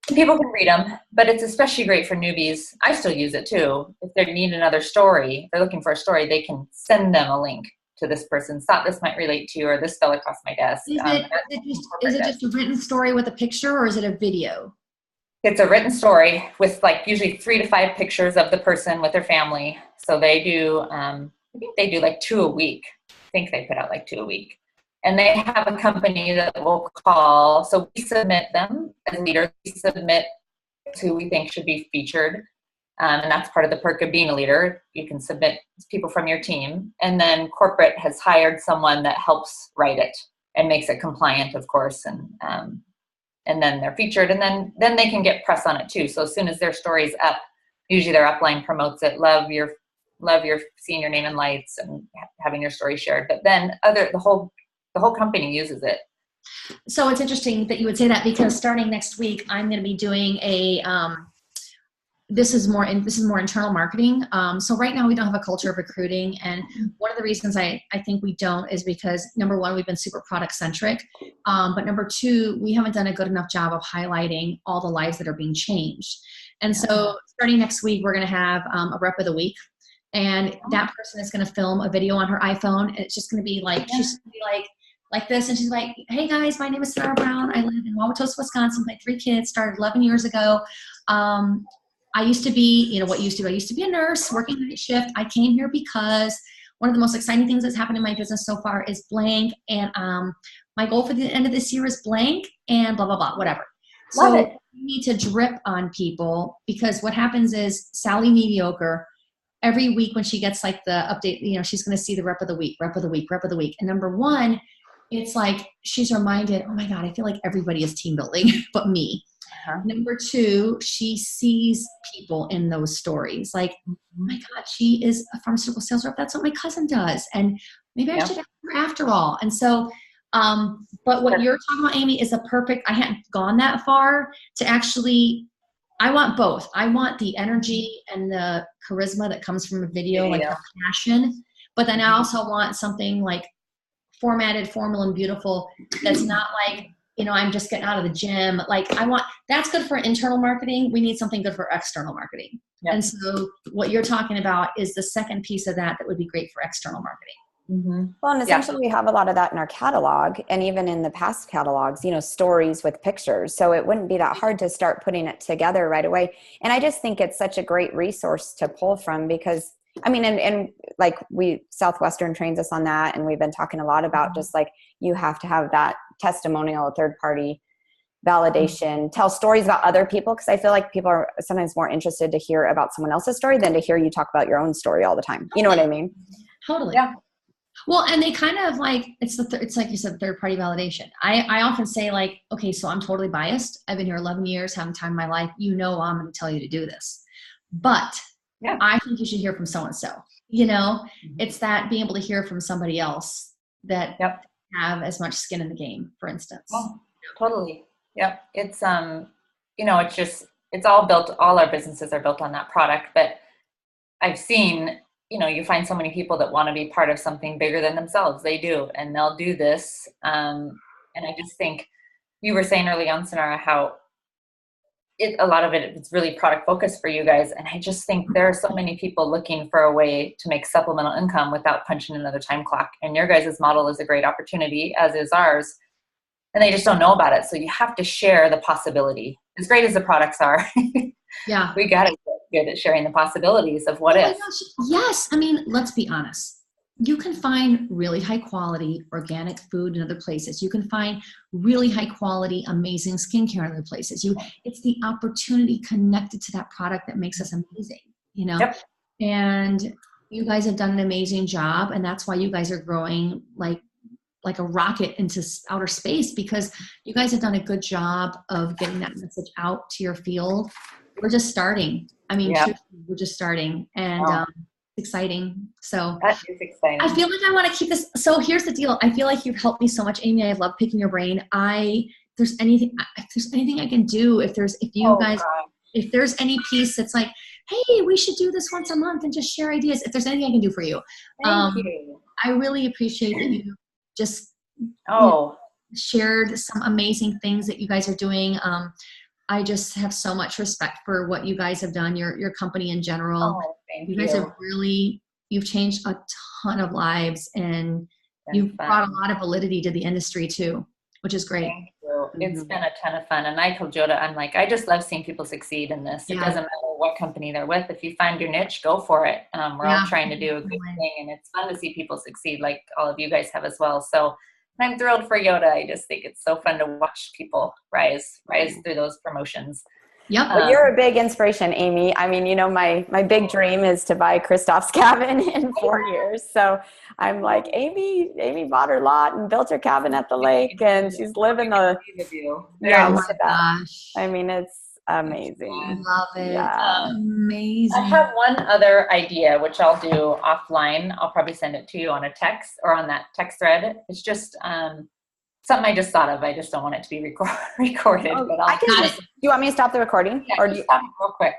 [SPEAKER 2] People can read them, but it's especially great for newbies. I still use it too. If they need another story, if they're looking for a story, they can send them a link to this person. Thought this might relate to you, or this fell across my desk.
[SPEAKER 1] Is it just a written story with a picture, or is it a video?
[SPEAKER 2] It's a written story with like usually 3 to 5 pictures of the person with their family. So they do, I think they do like 2 a week. I think they put out like 2 a week. And they have a company that will call. So we submit them as leaders. We submit who we think should be featured. And that's part of the perk of being a leader. You can submit people from your team. And then corporate has hired someone that helps write it and makes it compliant, of course. And then they're featured. And then they can get press on it too. So as soon as their story's up, usually their upline promotes it. Love your seeing your name in lights and having your story shared. But then the whole company uses it.
[SPEAKER 1] So it's interesting that you would say that, because starting next week, I'm going to be doing this is more internal marketing. So right now we don't have a culture of recruiting. And one of the reasons I think we don't is because, number one, we've been super product centric. But number two, we haven't done a good enough job of highlighting all the lives that are being changed. And so starting next week, we're going to have a rep of the week. And that person is going to film a video on her iPhone. And it's just going to be like, she's going to be like this. And she's like, hey guys, my name is Synara Brown. I live in Wauwatosa, Wisconsin. My 3 kids, started 11 years ago. I used to be, I used to be a nurse working night shift. I came here because one of the most exciting things that's happened in my business so far is blank. And my goal for the end of this year is blank and blah, blah, blah, whatever.
[SPEAKER 2] Love
[SPEAKER 1] so
[SPEAKER 2] it.
[SPEAKER 1] you need to drip on people, because what happens is Sally Mediocre, every week when she gets like the update, she's going to see the rep of the week. And number one, it's like she's reminded, oh my God, I feel like everybody is team building but me. Number two, she sees people in those stories. Like, oh my God, she is a pharmaceutical sales rep. That's what my cousin does. And maybe I should have her after all. And so, but what you're talking about, Amy, is a perfect, I hadn't gone that far to actually, I want both. I want the energy and the charisma that comes from a video, like the passion, but then I also want something like formatted, formal, and beautiful. That's not like, I'm just getting out of the gym. Like that's good for internal marketing. We need something good for external marketing. Yep. And so what you're talking about is the second piece of that would be great for external marketing.
[SPEAKER 3] Mm-hmm. Well, and essentially we have a lot of that in our catalog, and even in the past catalogs, stories with pictures. So it wouldn't be that hard to start putting it together right away. And I just think it's such a great resource to pull from, because and like Southwestern trains us on that. And we've been talking a lot about just like, you have to have that testimonial, third party validation, tell stories about other people. Cause I feel like people are sometimes more interested to hear about someone else's story than to hear you talk about your own story all the time. You know what I mean?
[SPEAKER 1] Totally.
[SPEAKER 2] Yeah.
[SPEAKER 1] Well, and they kind of like, it's like you said, third party validation. I often say like, okay, so I'm totally biased. I've been here 11 years, having time in my life. I'm going to tell you to do this, but I think you should hear from so-and-so, it's that being able to hear from somebody else that have as much skin in the game, for instance.
[SPEAKER 2] Oh, totally. Yep. It's, it's all built, all our businesses are built on that product, but I've seen, you find so many people that want to be part of something bigger than themselves. They do, and they'll do this. And I just think you were saying early on, Synara, how a lot of it's really product focused for you guys. And I just think there are so many people looking for a way to make supplemental income without punching another time clock. And your guys' model is a great opportunity, as is ours. And they just don't know about it. So you have to share the possibility. As great as the products are, we got to get good at sharing the possibilities of what if.
[SPEAKER 1] Yes. Let's be honest. You can find really high quality organic food in other places. You can find really high quality, amazing skincare in other places. It's the opportunity connected to that product that makes us amazing,
[SPEAKER 2] Yep.
[SPEAKER 1] And you guys have done an amazing job. And that's why you guys are growing like a rocket into outer space, because you guys have done a good job of getting that message out to your field. We're just starting. Truthfully, we're just starting, and exciting. So
[SPEAKER 2] that is exciting.
[SPEAKER 1] I feel like I want to keep this. So here's the deal. I feel like you've helped me so much, Amy. I love picking your brain. If there's anything I can do, if there's any piece that's like, hey, we should do this once a month and just share ideas. If there's anything I can do for you,
[SPEAKER 2] Thank you.
[SPEAKER 1] I really appreciate that you just shared some amazing things that you guys are doing. I just have so much respect for what you guys have done, your company in general.
[SPEAKER 2] Oh, thank you.
[SPEAKER 1] You guys have you've changed a ton of lives, and you've brought a lot of validity to the industry too, which is great.
[SPEAKER 2] Thank you. It's been a ton of fun. And I told Yota, I'm like, I just love seeing people succeed in this. It doesn't matter what company they're with. If you find your niche, go for it. We're all trying to do a good thing, and it's fun to see people succeed like all of you guys have as well. So I'm thrilled for Yota. I just think it's so fun to watch people rise through those promotions.
[SPEAKER 1] Yep.
[SPEAKER 3] Well, you're a big inspiration, Amy. My big dream is to buy Christoph's cabin in 4 years. So I'm like, Amy bought her lot and built her cabin at the lake, and she's living the.
[SPEAKER 1] Oh my gosh.
[SPEAKER 3] It's amazing.
[SPEAKER 1] I love it.
[SPEAKER 3] Yeah.
[SPEAKER 1] Amazing.
[SPEAKER 2] I have one other idea, which I'll do offline. I'll probably send it to you on a text or on that text thread. It's just something I just thought of. I just don't want it to be recorded.
[SPEAKER 3] Oh,
[SPEAKER 2] but I'll
[SPEAKER 3] do you want me to stop the recording?
[SPEAKER 2] Yeah, or do you stop it real quick?